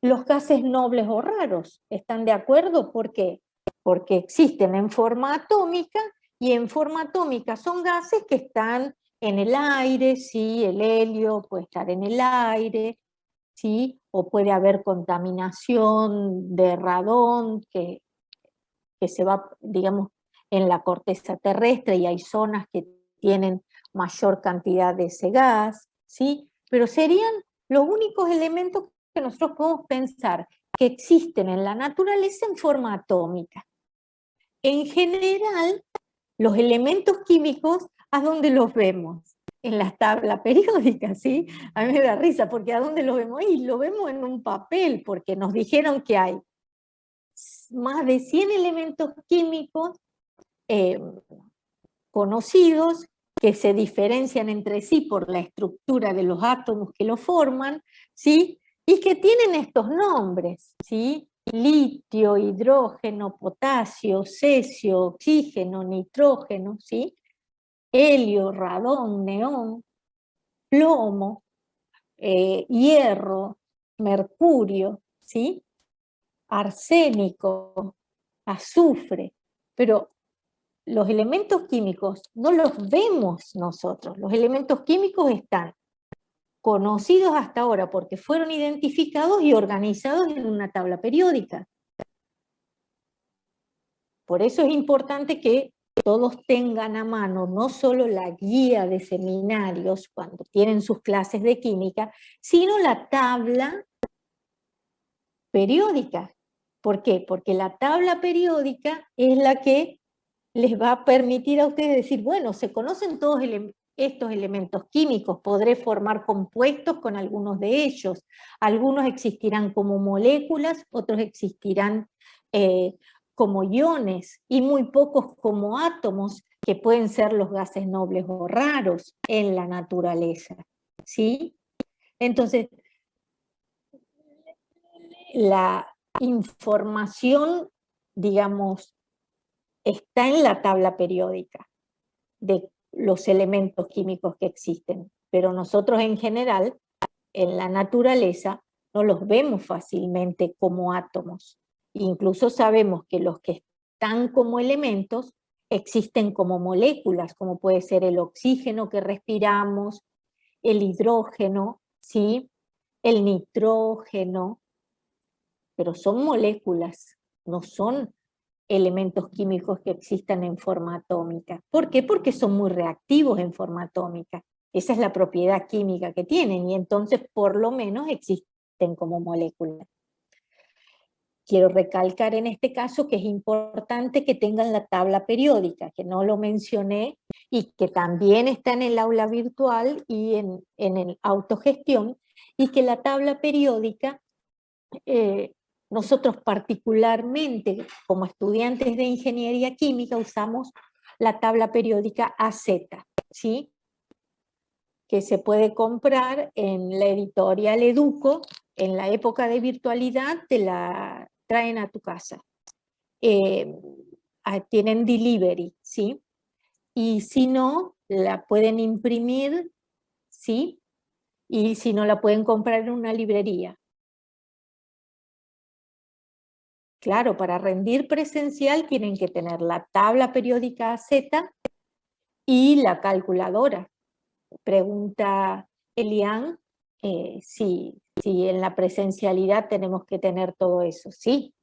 los gases nobles o raros. ¿Están de acuerdo? ¿Por qué? Porque existen en forma atómica y en forma atómica son gases que están en el aire, sí, el helio puede estar en el aire, ¿sí? O puede haber contaminación de radón que se va, digamos, en la corteza terrestre y hay zonas que tienen mayor cantidad de ese gas, ¿sí? Pero serían los únicos elementos que nosotros podemos pensar que existen en la naturaleza en forma atómica. En general, los elementos químicos, ¿a dónde los vemos? En la tabla periódica, ¿sí? A mí me da risa, porque ¿a dónde lo vemos? Y lo vemos en un papel, porque nos dijeron que hay más de 100 elementos químicos conocidos que se diferencian entre sí por la estructura de los átomos que lo forman, ¿sí? Y que tienen estos nombres, ¿sí? Litio, hidrógeno, potasio, cesio, oxígeno, nitrógeno, ¿sí? Helio, radón, neón, plomo, hierro, mercurio, ¿sí? Arsénico, azufre, pero los elementos químicos no los vemos nosotros. Los elementos químicos están conocidos hasta ahora porque fueron identificados y organizados en una tabla periódica. Por eso es importante que todos tengan a mano no solo la guía de seminarios cuando tienen sus clases de química, sino la tabla periódica. ¿Por qué? Porque la tabla periódica es la que les va a permitir a ustedes decir, bueno, se conocen todos estos elementos químicos, podré formar compuestos con algunos de ellos. Algunos existirán como moléculas, otros existirán como iones y muy pocos como átomos, que pueden ser los gases nobles o raros en la naturaleza, ¿sí? Entonces, la información, digamos, está en la tabla periódica de los elementos químicos que existen, pero nosotros en general, en la naturaleza, no los vemos fácilmente como átomos. Incluso sabemos que los que están como elementos existen como moléculas, como puede ser el oxígeno que respiramos, el hidrógeno, ¿sí? El nitrógeno, pero son moléculas, no son elementos químicos que existan en forma atómica. ¿Por qué? Porque son muy reactivos en forma atómica. Esa es la propiedad química que tienen y entonces por lo menos existen como moléculas. Quiero recalcar en este caso que es importante que tengan la tabla periódica, que no lo mencioné y que también está en el aula virtual y en el autogestión, y que la tabla periódica nosotros particularmente como estudiantes de ingeniería química usamos la tabla periódica AZ, ¿sí? Que se puede comprar en la editorial Educo. En la época de virtualidad te la traen a tu casa. Tienen delivery, ¿sí? Y si no, la pueden imprimir ¿sí? Y si no la pueden comprar en una librería. Claro, para rendir presencial tienen que tener la tabla periódica Z y la calculadora. Pregunta Elian si en la presencialidad tenemos que tener todo eso. Sí.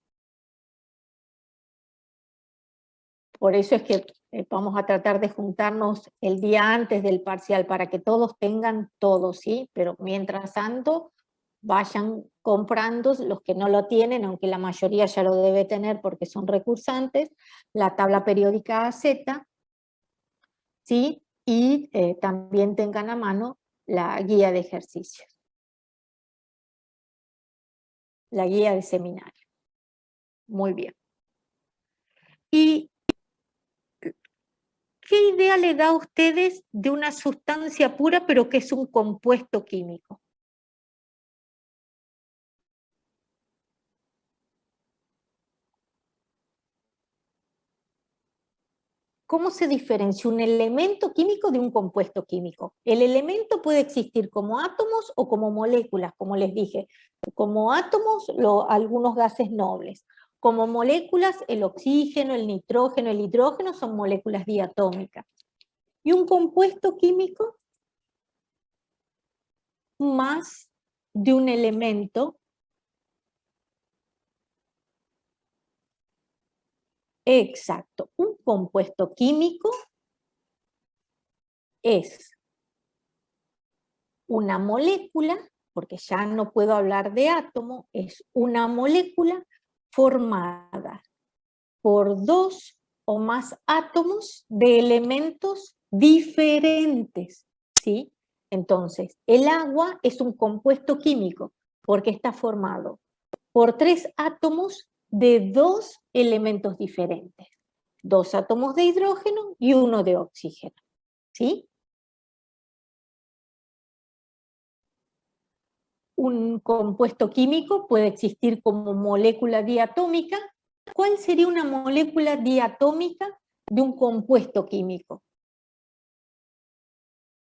Por eso es que vamos a tratar de juntarnos el día antes del parcial para que todos tengan todo, ¿sí? Pero mientras tanto, vayan comprando los que no lo tienen, aunque la mayoría ya lo debe tener porque son recursantes, la tabla periódica Z, ¿sí? Y también tengan a mano la guía de ejercicios, la guía de seminario. Muy bien. ¿Y qué idea le da a ustedes de una sustancia pura pero que es un compuesto químico? ¿Cómo se diferencia un elemento químico de un compuesto químico? El elemento puede existir como átomos o como moléculas, como les dije. Como átomos, algunos gases nobles. Como moléculas, el oxígeno, el nitrógeno, el hidrógeno son moléculas diatómicas. Y un compuesto químico más de un elemento. Exacto. Un compuesto químico es una molécula, porque ya no puedo hablar de átomo, es una molécula formada por dos o más átomos de elementos diferentes, ¿sí? Entonces, el agua es un compuesto químico porque está formado por 3 átomos de 2 elementos diferentes, 2 átomos de hidrógeno y 1 de oxígeno, ¿sí? Un compuesto químico puede existir como molécula diatómica. ¿Cuál sería una molécula diatómica de un compuesto químico?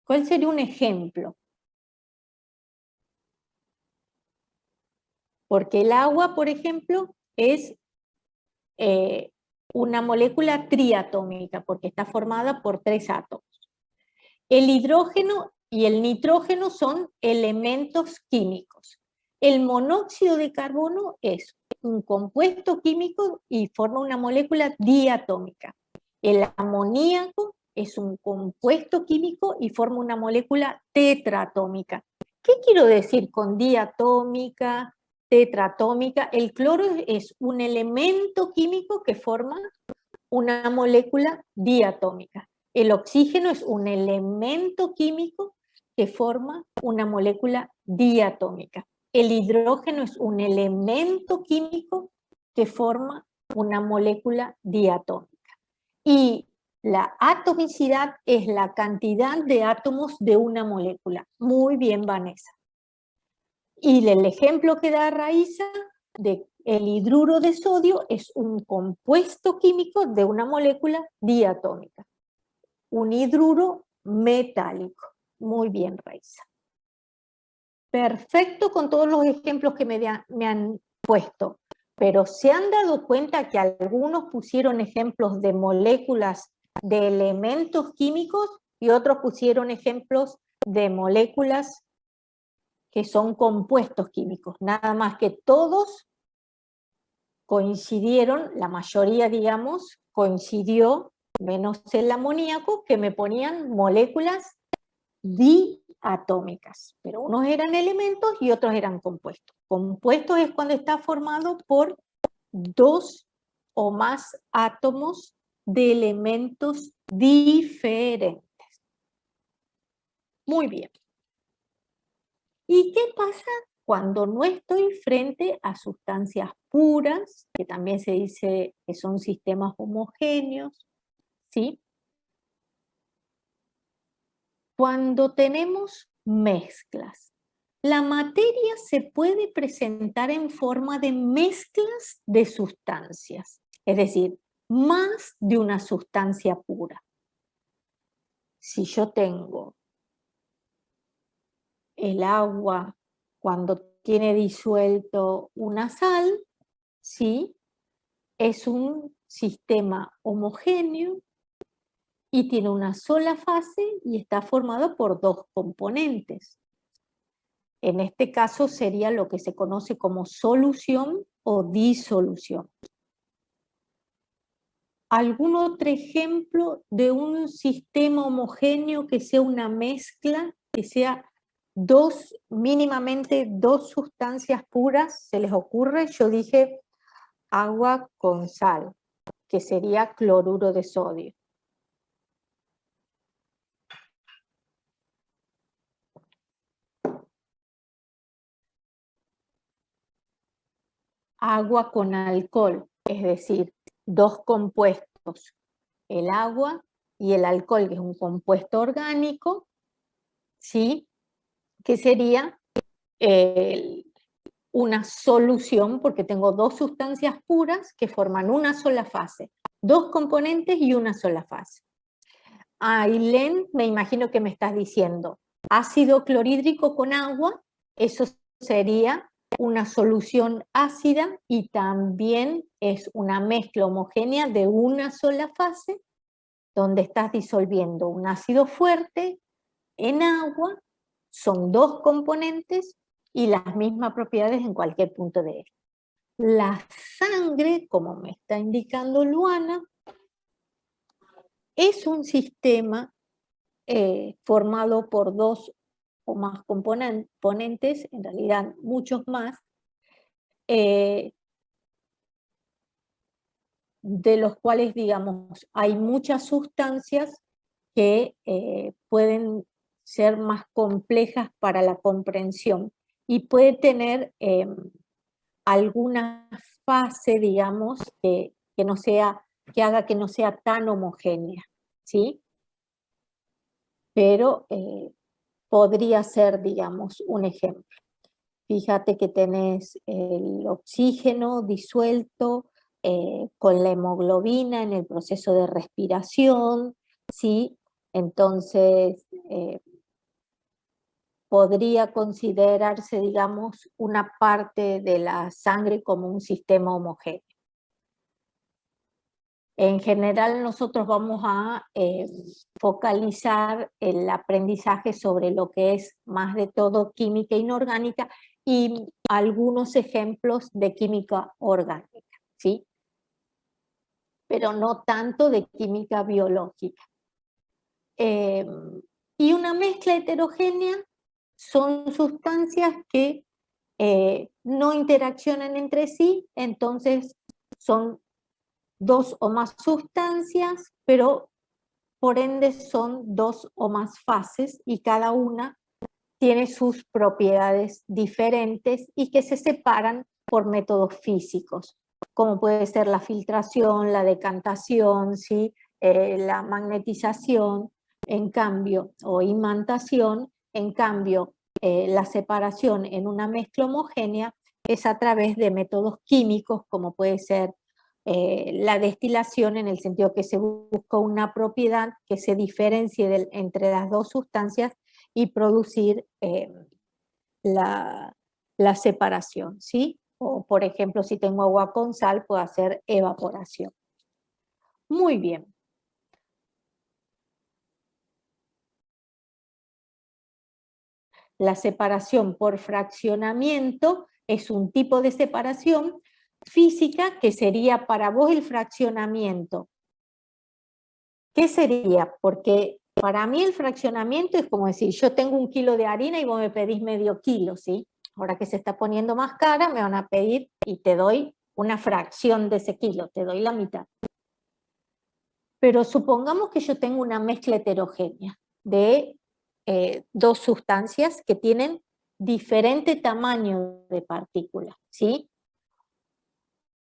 ¿Cuál sería un ejemplo? Porque el agua, por ejemplo, es una molécula triatómica, porque está formada por 3 átomos. El hidrógeno y el nitrógeno son elementos químicos. El monóxido de carbono es un compuesto químico y forma una molécula diatómica. El amoníaco es un compuesto químico y forma una molécula tetratómica. ¿Qué quiero decir con diatómica, tetratómica? El cloro es un elemento químico que forma una molécula diatómica. El oxígeno es un elemento químico que forma una molécula diatómica. El hidrógeno es un elemento químico que forma una molécula diatómica. Y la atomicidad es la cantidad de átomos de una molécula. Muy bien, Vanessa. Y el ejemplo que da Raiza de el hidruro de sodio es un compuesto químico de una molécula diatómica. Un hidruro metálico. Muy bien, Raiza. Perfecto con todos los ejemplos que me han puesto. Pero ¿se han dado cuenta que algunos pusieron ejemplos de moléculas de elementos químicos y otros pusieron ejemplos de moléculas que son compuestos químicos? Nada más que todos coincidieron, la mayoría, digamos, coincidió, menos el amoníaco, que me ponían moléculas diatómicas, pero unos eran elementos y otros eran compuestos. Compuestos es cuando está formado por 2 o más átomos de elementos diferentes. Muy bien. ¿Y qué pasa cuando no estoy frente a sustancias puras, que también se dice que son sistemas homogéneos, ¿sí? Cuando tenemos mezclas, la materia se puede presentar en forma de mezclas de sustancias, es decir, más de una sustancia pura. Si yo tengo el agua cuando tiene disuelto una sal, ¿sí? Es un sistema homogéneo y tiene una sola fase y está formado por dos componentes. En este caso sería lo que se conoce como solución o disolución. ¿Algún otro ejemplo de un sistema homogéneo que sea una mezcla, que sea mínimamente dos sustancias puras? ¿Se les ocurre? Yo dije agua con sal, que sería cloruro de sodio. Agua con alcohol, es decir, dos compuestos, el agua y el alcohol, que es un compuesto orgánico, ¿sí? Que sería una solución, porque tengo dos sustancias puras que forman una sola fase, dos componentes y una sola fase. Ailén, me imagino que me estás diciendo, ácido clorhídrico con agua, eso sería una solución ácida y también es una mezcla homogénea de una sola fase, donde estás disolviendo un ácido fuerte en agua, son dos componentes y las mismas propiedades en cualquier punto de él. La sangre, como me está indicando Luana, es un sistema formado por dos o más componentes, en realidad muchos más, de los cuales, digamos, hay muchas sustancias que pueden ser más complejas para la comprensión y puede tener alguna fase, digamos, que haga que no sea tan homogénea, ¿sí? Pero podría ser, digamos, un ejemplo. Fíjate que tenés el oxígeno disuelto con la hemoglobina en el proceso de respiración, ¿sí? Entonces, podría considerarse, digamos, una parte de la sangre como un sistema homogéneo. En general nosotros vamos a focalizar el aprendizaje sobre lo que es más de todo química inorgánica y algunos ejemplos de química orgánica, ¿sí? Pero no tanto de química biológica. Y una mezcla heterogénea son sustancias que no interaccionan entre sí, entonces son dos o más sustancias, pero por ende son dos o más fases y cada una tiene sus propiedades diferentes y que se separan por métodos físicos, como puede ser la filtración, la decantación, ¿sí? La magnetización, en cambio, o imantación, en cambio, la separación en una mezcla homogénea es a través de métodos químicos, como puede ser la destilación, en el sentido que se busca una propiedad que se diferencie entre las dos sustancias y producir la separación, ¿sí? O por ejemplo, si tengo agua con sal, puedo hacer evaporación. Muy bien. La separación por fraccionamiento es un tipo de separación física que sería para vos el fraccionamiento. ¿Qué sería? Porque para mí el fraccionamiento es como decir, yo tengo 1 kilo de harina y vos me pedís medio kilo, ¿sí? Ahora que se está poniendo más cara, me van a pedir y te doy una fracción de ese kilo, te doy la mitad. Pero supongamos que yo tengo una mezcla heterogénea de dos sustancias que tienen diferente tamaño de partículas, ¿sí?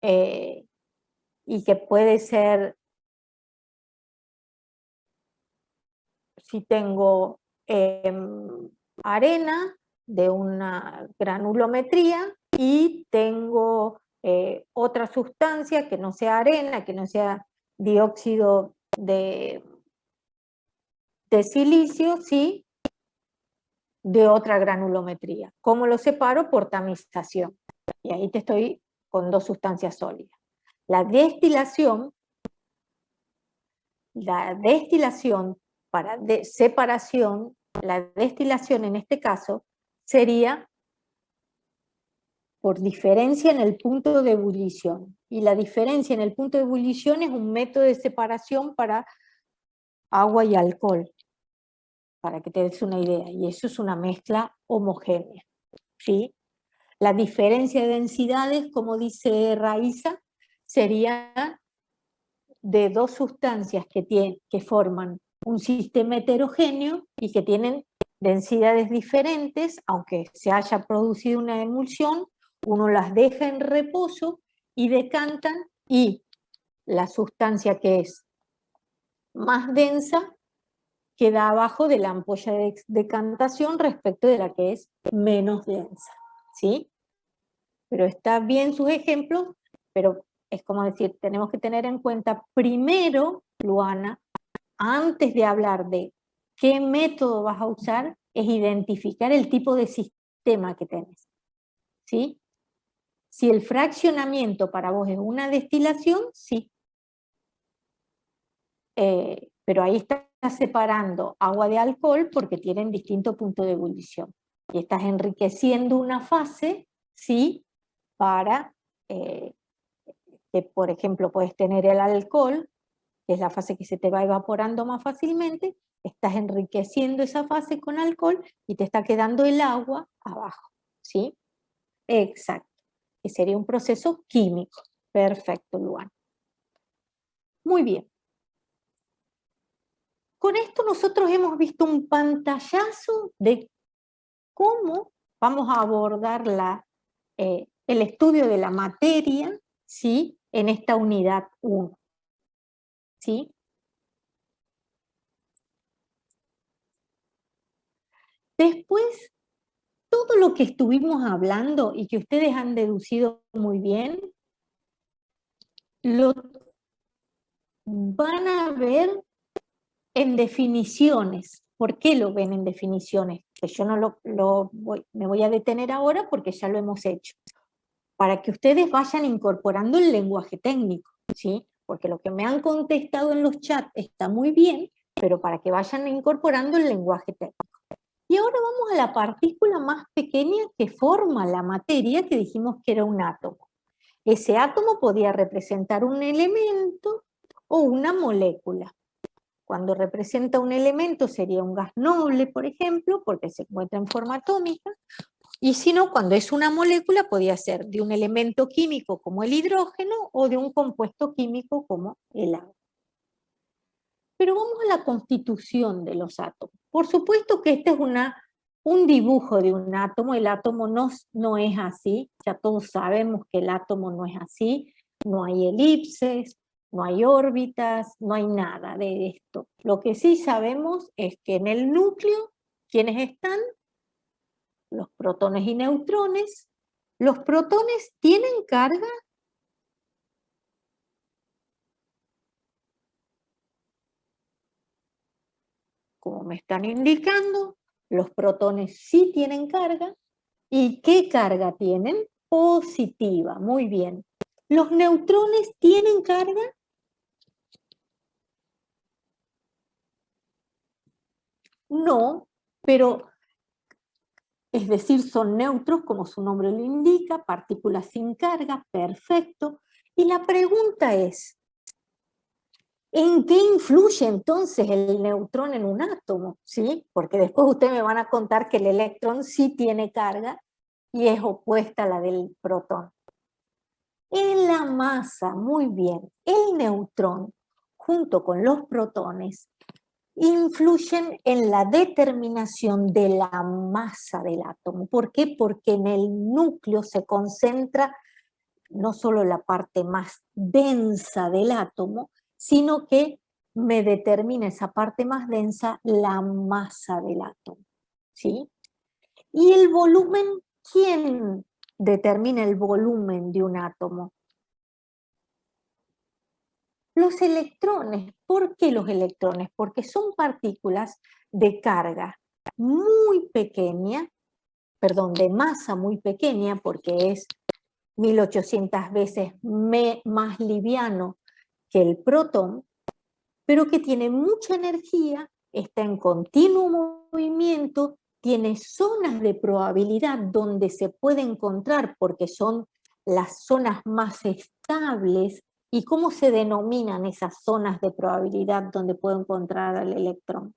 Y que puede ser, si tengo arena de una granulometría y tengo otra sustancia que no sea arena, que no sea dióxido de silicio, ¿sí? de otra granulometría. ¿Cómo lo separo? Por tamización. Y ahí te estoy con dos sustancias sólidas. La destilación para separación, la destilación en este caso sería por diferencia en el punto de ebullición. Y la diferencia en el punto de ebullición es un método de separación para agua y alcohol, para que te des una idea. Y eso es una mezcla homogénea, ¿sí? La diferencia de densidades, como dice Raiza, sería de dos sustancias que forman un sistema heterogéneo y que tienen densidades diferentes, aunque se haya producido una emulsión, uno las deja en reposo y decantan, y la sustancia que es más densa queda abajo de la ampolla de decantación respecto de la que es menos densa, ¿sí? Pero está bien sus ejemplos, pero es como decir, tenemos que tener en cuenta primero, Luana, antes de hablar de qué método vas a usar, es identificar el tipo de sistema que tenés, ¿sí? Si el fraccionamiento para vos es una destilación, sí. Pero ahí estás separando agua de alcohol porque tienen distinto punto de ebullición. Y estás enriqueciendo una fase, sí, para que, por ejemplo, puedes tener el alcohol, que es la fase que se te va evaporando más fácilmente, estás enriqueciendo esa fase con alcohol y te está quedando el agua abajo, ¿sí? Exacto, que sería un proceso químico. Perfecto, Luan. Muy bien. Con esto nosotros hemos visto un pantallazo de cómo vamos a abordar el estudio de la materia, ¿sí? En esta unidad 1, ¿sí? Después, todo lo que estuvimos hablando y que ustedes han deducido muy bien, lo van a ver en definiciones. ¿Por qué lo ven en definiciones? Pues yo no me voy a detener ahora porque ya lo hemos hecho. Para que ustedes vayan incorporando el lenguaje técnico, ¿sí? Porque lo que me han contestado en los chats está muy bien, pero para que vayan incorporando el lenguaje técnico. Y ahora vamos a la partícula más pequeña que forma la materia, que dijimos que era un átomo. Ese átomo podía representar un elemento o una molécula. Cuando representa un elemento sería un gas noble, por ejemplo, porque se encuentra en forma atómica, y si no, cuando es una molécula podía ser de un elemento químico como el hidrógeno o de un compuesto químico como el agua. Pero vamos a la constitución de los átomos. Por supuesto que este es un dibujo de un átomo, el átomo no es así, ya todos sabemos que el átomo no es así, no hay elipses, no hay órbitas, no hay nada de esto. Lo que sí sabemos es que en el núcleo, ¿quiénes están? Los protones y neutrones. ¿Los protones tienen carga? Como me están indicando, los protones sí tienen carga. ¿Y qué carga tienen? Positiva, muy bien. ¿Los neutrones tienen carga? No, pero es decir, son neutros, como su nombre lo indica, partículas sin carga, perfecto. Y la pregunta es, ¿en qué influye entonces el neutrón en un átomo? ¿Sí? Porque después ustedes me van a contar que el electrón sí tiene carga y es opuesta a la del protón. En la masa, muy bien, el neutrón junto con los protones influyen en la determinación de la masa del átomo. ¿Por qué? Porque en el núcleo se concentra no solo la parte más densa del átomo, sino que me determina esa parte más densa la masa del átomo, ¿sí? Y el volumen, ¿quién determina el volumen de un átomo? Los electrones. ¿Por qué los electrones? Porque son partículas de carga muy pequeña, perdón, de masa muy pequeña, porque es 1800 veces más liviano que el protón, pero que tiene mucha energía, está en continuo movimiento, tiene zonas de probabilidad donde se puede encontrar, porque son las zonas más estables. ¿Y cómo se denominan esas zonas de probabilidad donde puedo encontrar al electrón?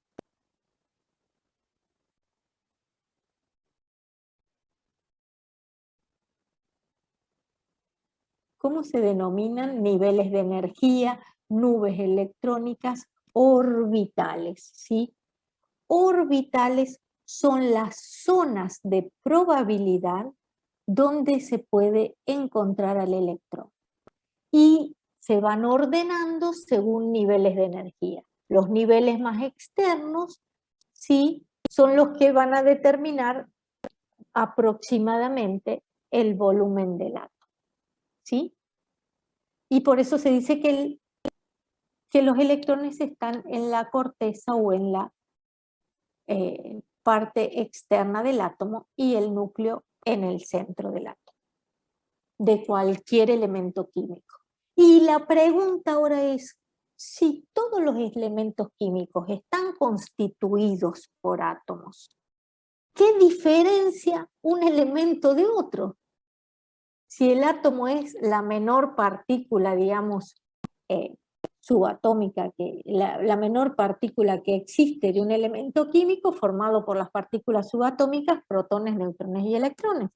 ¿Cómo se denominan? Niveles de energía, nubes electrónicas orbitales, ¿sí? Orbitales son las zonas de probabilidad donde se puede encontrar al electrón. Y se van ordenando según niveles de energía. Los niveles más externos, sí, son los que van a determinar aproximadamente el volumen del átomo, ¿sí? Y por eso se dice que los electrones están en la corteza o en la parte externa del átomo y el núcleo en el centro del átomo, de cualquier elemento químico. Y la pregunta ahora es, si todos los elementos químicos están constituidos por átomos, ¿qué diferencia un elemento de otro? Si el átomo es la menor partícula, digamos, subatómica, la menor partícula que existe de un elemento químico formado por las partículas subatómicas, protones, neutrones y electrones.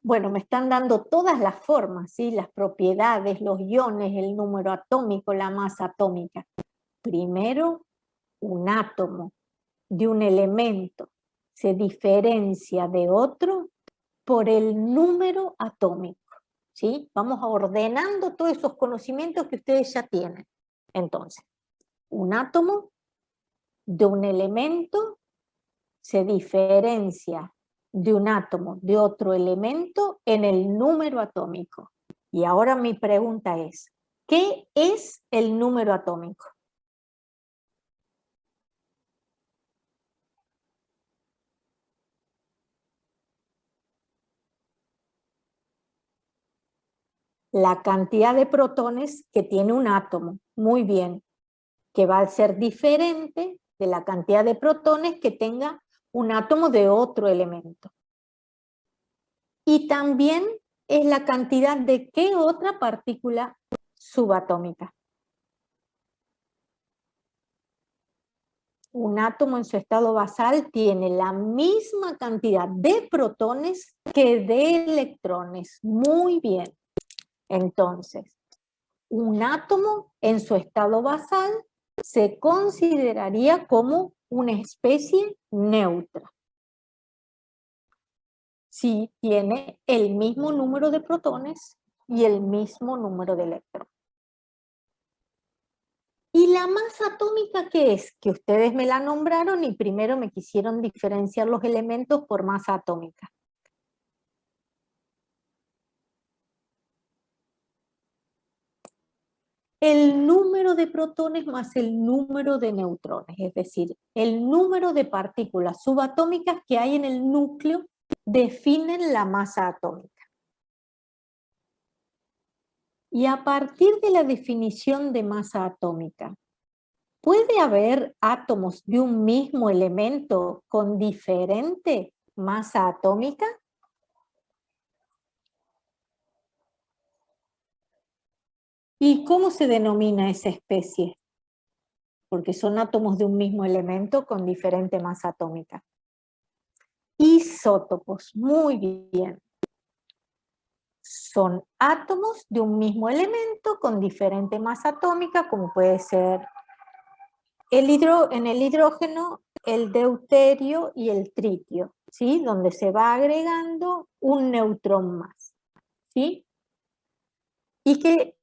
Bueno, me están dando todas las formas, ¿sí? Las propiedades, los iones, el número atómico, la masa atómica. Primero, un átomo de un elemento se diferencia de otro por el número atómico, ¿sí? Vamos ordenando todos esos conocimientos que ustedes ya tienen. Entonces, un átomo de un elemento se diferencia de un átomo de otro elemento en el número atómico. Y ahora mi pregunta es, ¿qué es el número atómico? La cantidad de protones que tiene un átomo. Muy bien. Que va a ser diferente de la cantidad de protones que tenga un átomo de otro elemento. Y también es la cantidad de qué otra partícula subatómica. Un átomo en su estado basal tiene la misma cantidad de protones que de electrones. Muy bien. Entonces, un átomo en su estado basal se consideraría como una especie neutra. Si tiene el mismo número de protones y el mismo número de electrones. ¿Y la masa atómica qué es? Que ustedes me la nombraron y primero me quisieron diferenciar los elementos por masa atómica. El número de protones más el número de neutrones, es decir, el número de partículas subatómicas que hay en el núcleo definen la masa atómica. Y a partir de la definición de masa atómica, ¿puede haber átomos de un mismo elemento con diferente masa atómica? ¿Y cómo se denomina esa especie? Porque son átomos de un mismo elemento con diferente masa atómica. Isótopos, muy bien. Son átomos de un mismo elemento con diferente masa atómica, como puede ser en el hidrógeno, el deuterio y el tritio, ¿sí? Donde se va agregando un neutrón más, ¿sí? Y que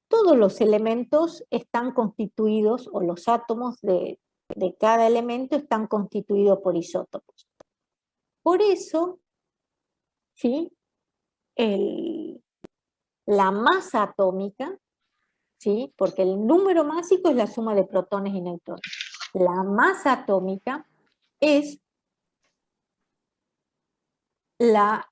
todos los elementos están constituidos, o los átomos de cada elemento están constituidos por isótopos. Por eso, ¿sí? La masa atómica, ¿sí? Porque el número másico es la suma de protones y neutrones. La masa atómica es la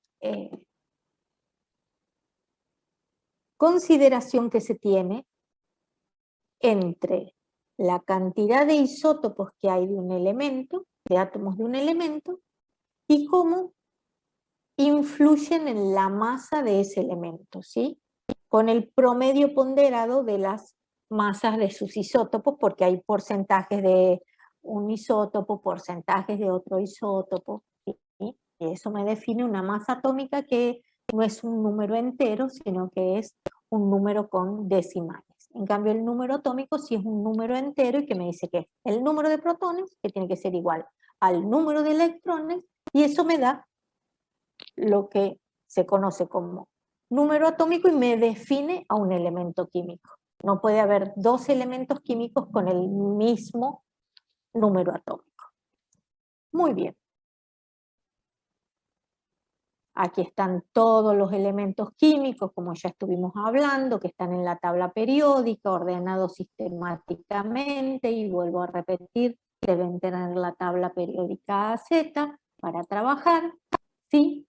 consideración que se tiene entre la cantidad de isótopos que hay de un elemento, de átomos de un elemento, y cómo influyen en la masa de ese elemento, ¿sí? Con el promedio ponderado de las masas de sus isótopos, porque hay porcentajes de un isótopo, porcentajes de otro isótopo, ¿sí? Y eso me define una masa atómica que no es un número entero, sino que es un número con decimales. En cambio, el número atómico sí es un número entero y que me dice que es el número de protones, que tiene que ser igual al número de electrones, y eso me da lo que se conoce como número atómico y me define a un elemento químico. No puede haber dos elementos químicos con el mismo número atómico. Muy bien. Aquí están todos los elementos químicos, como ya estuvimos hablando, que están en la tabla periódica, ordenados sistemáticamente, y vuelvo a repetir, deben tener la tabla periódica Z para trabajar, ¿sí?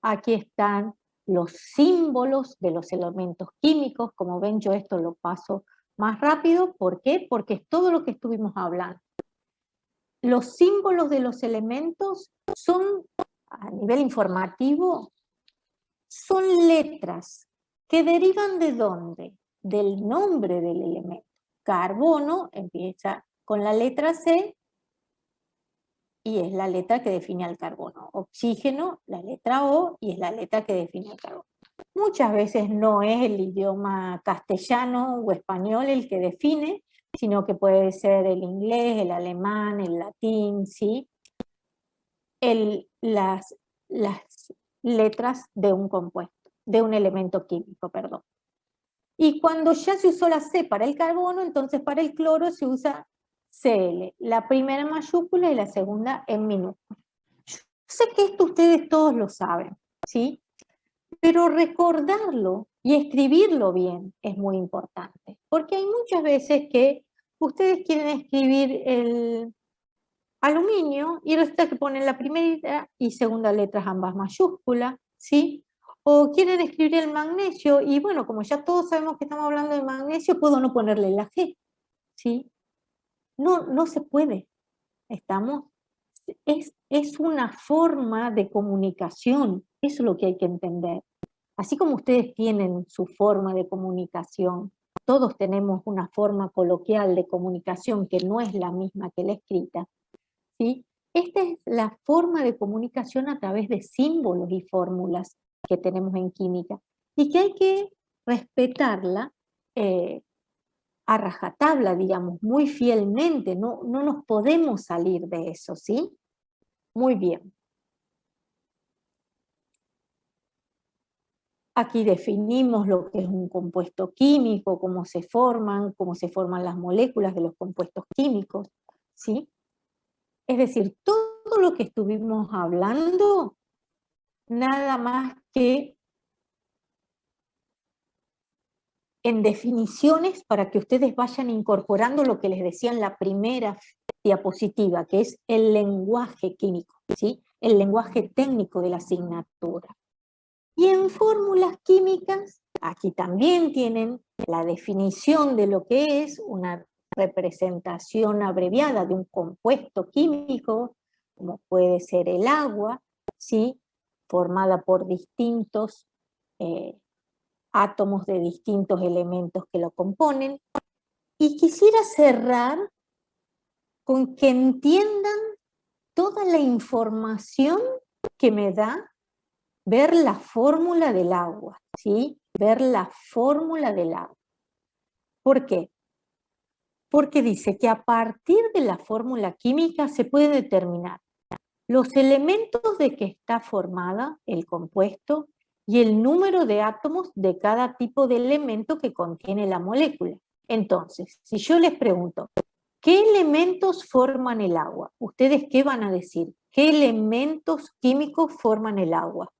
Aquí están los símbolos de los elementos químicos. Como ven, yo esto lo paso más rápido. ¿Por qué? Porque es todo lo que estuvimos hablando. Los símbolos de los elementos son, a nivel informativo, son letras que derivan ¿de dónde? Del nombre del elemento. Carbono empieza con la letra C y es la letra que define al carbono. Oxígeno, la letra O, y es la letra que define al carbono. Muchas veces no es el idioma castellano o español el que define, sino que puede ser el inglés, el alemán, el latín, ¿sí? Las letras de un compuesto, de un elemento químico, perdón. Y cuando ya se usó la C para el carbono, entonces para el cloro se usa Cl, la primera en mayúscula y la segunda en minúscula. Yo sé que esto ustedes todos lo saben, ¿sí? Pero recordarlo y escribirlo bien es muy importante, porque hay muchas veces que ustedes quieren escribir el aluminio y resulta que ponen la primera y segunda letras ambas mayúsculas, ¿sí? O quieren escribir el magnesio y bueno, como ya todos sabemos que estamos hablando de magnesio, puedo no ponerle la G, ¿sí? No se puede. Es una forma de comunicación, eso es lo que hay que entender. Así como ustedes tienen su forma de comunicación, todos tenemos una forma coloquial de comunicación que no es la misma que la escrita, ¿sí? Esta es la forma de comunicación a través de símbolos y fórmulas que tenemos en química y que hay que respetarla a rajatabla, digamos, muy fielmente, no nos podemos salir de eso, ¿sí? Muy bien. Aquí definimos lo que es un compuesto químico, cómo se forman las moléculas de los compuestos químicos, ¿sí? Es decir, todo lo que estuvimos hablando, nada más que en definiciones para que ustedes vayan incorporando lo que les decía en la primera diapositiva, que es el lenguaje químico, ¿sí? El lenguaje técnico de la asignatura. Y en fórmulas químicas, aquí también tienen la definición de lo que es una representación abreviada de un compuesto químico, como puede ser el agua, ¿sí? Formada por distintos átomos de distintos elementos que lo componen. Y quisiera cerrar con que entiendan toda la información que me da ver la fórmula del agua, ¿sí? Ver la fórmula del agua. ¿Por qué? Porque dice que a partir de la fórmula química se puede determinar los elementos de que está formada el compuesto y el número de átomos de cada tipo de elemento que contiene la molécula. Entonces, si yo les pregunto, ¿qué elementos forman el agua? ¿Ustedes qué van a decir? ¿Qué elementos químicos forman el agua?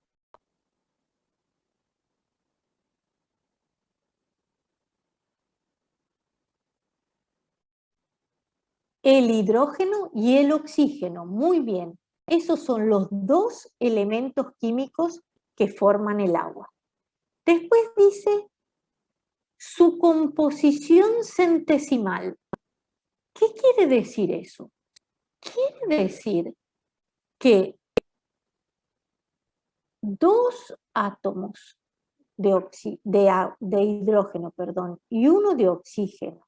el hidrógeno y el oxígeno. Muy bien. Esos son los dos elementos químicos que forman el agua. Después dice su composición centesimal. ¿Qué quiere decir eso? Quiere decir que dos átomos de hidrógeno, y uno de oxígeno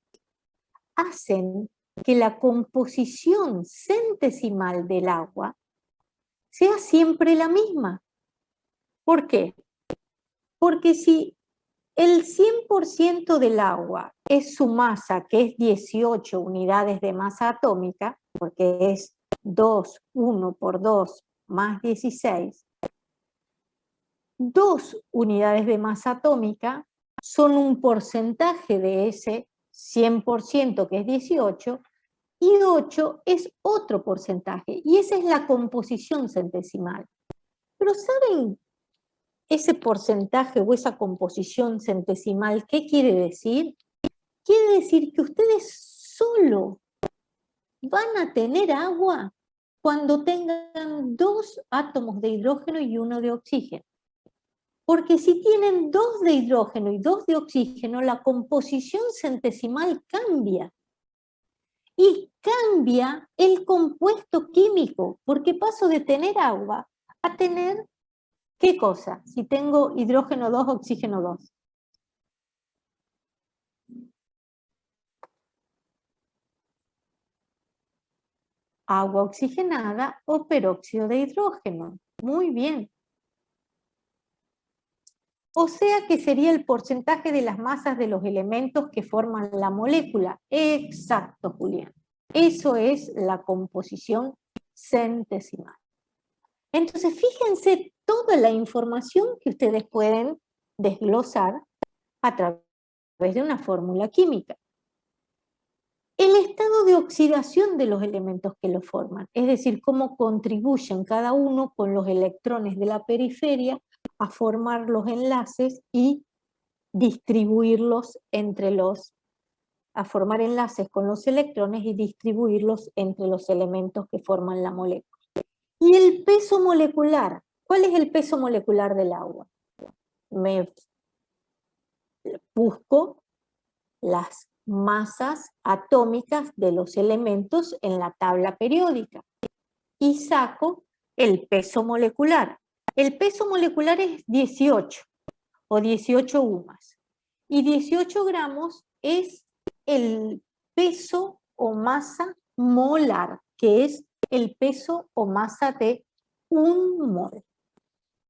hacen que la composición centesimal del agua sea siempre la misma. ¿Por qué? Porque si el 100% del agua es su masa, que es 18 unidades de masa atómica, porque es 2, 1 por 2 más 16, 2 unidades de masa atómica son un porcentaje de ese 100% que es 18, y 8 es otro porcentaje, y esa es la composición centesimal. Pero ¿saben ese porcentaje o esa composición centesimal qué quiere decir? Quiere decir que ustedes solo van a tener agua cuando tengan 2 átomos de hidrógeno y 1 de oxígeno. Porque si tienen 2 de hidrógeno y 2 de oxígeno, la composición centesimal cambia. Y cambia el compuesto químico, porque paso de tener agua a tener, ¿qué cosa? Si tengo hidrógeno 2, oxígeno 2. Agua oxigenada o peróxido de hidrógeno. Muy bien. O sea que sería el porcentaje de las masas de los elementos que forman la molécula. Exacto, Julián. Eso es la composición centesimal. Entonces, fíjense toda la información que ustedes pueden desglosar a través de una fórmula química. El estado de oxidación de los elementos que lo forman, es decir, cómo contribuyen cada uno con los electrones de la periferia a formar los enlaces y distribuirlos a formar enlaces con los electrones y distribuirlos entre los elementos que forman la molécula. Y el peso molecular, ¿cuál es el peso molecular del agua? Me busco las masas atómicas de los elementos en la tabla periódica y saco el peso molecular. El peso molecular es 18 o 18 UMAS y 18 gramos es el peso o masa molar, que es el peso o masa de un mol.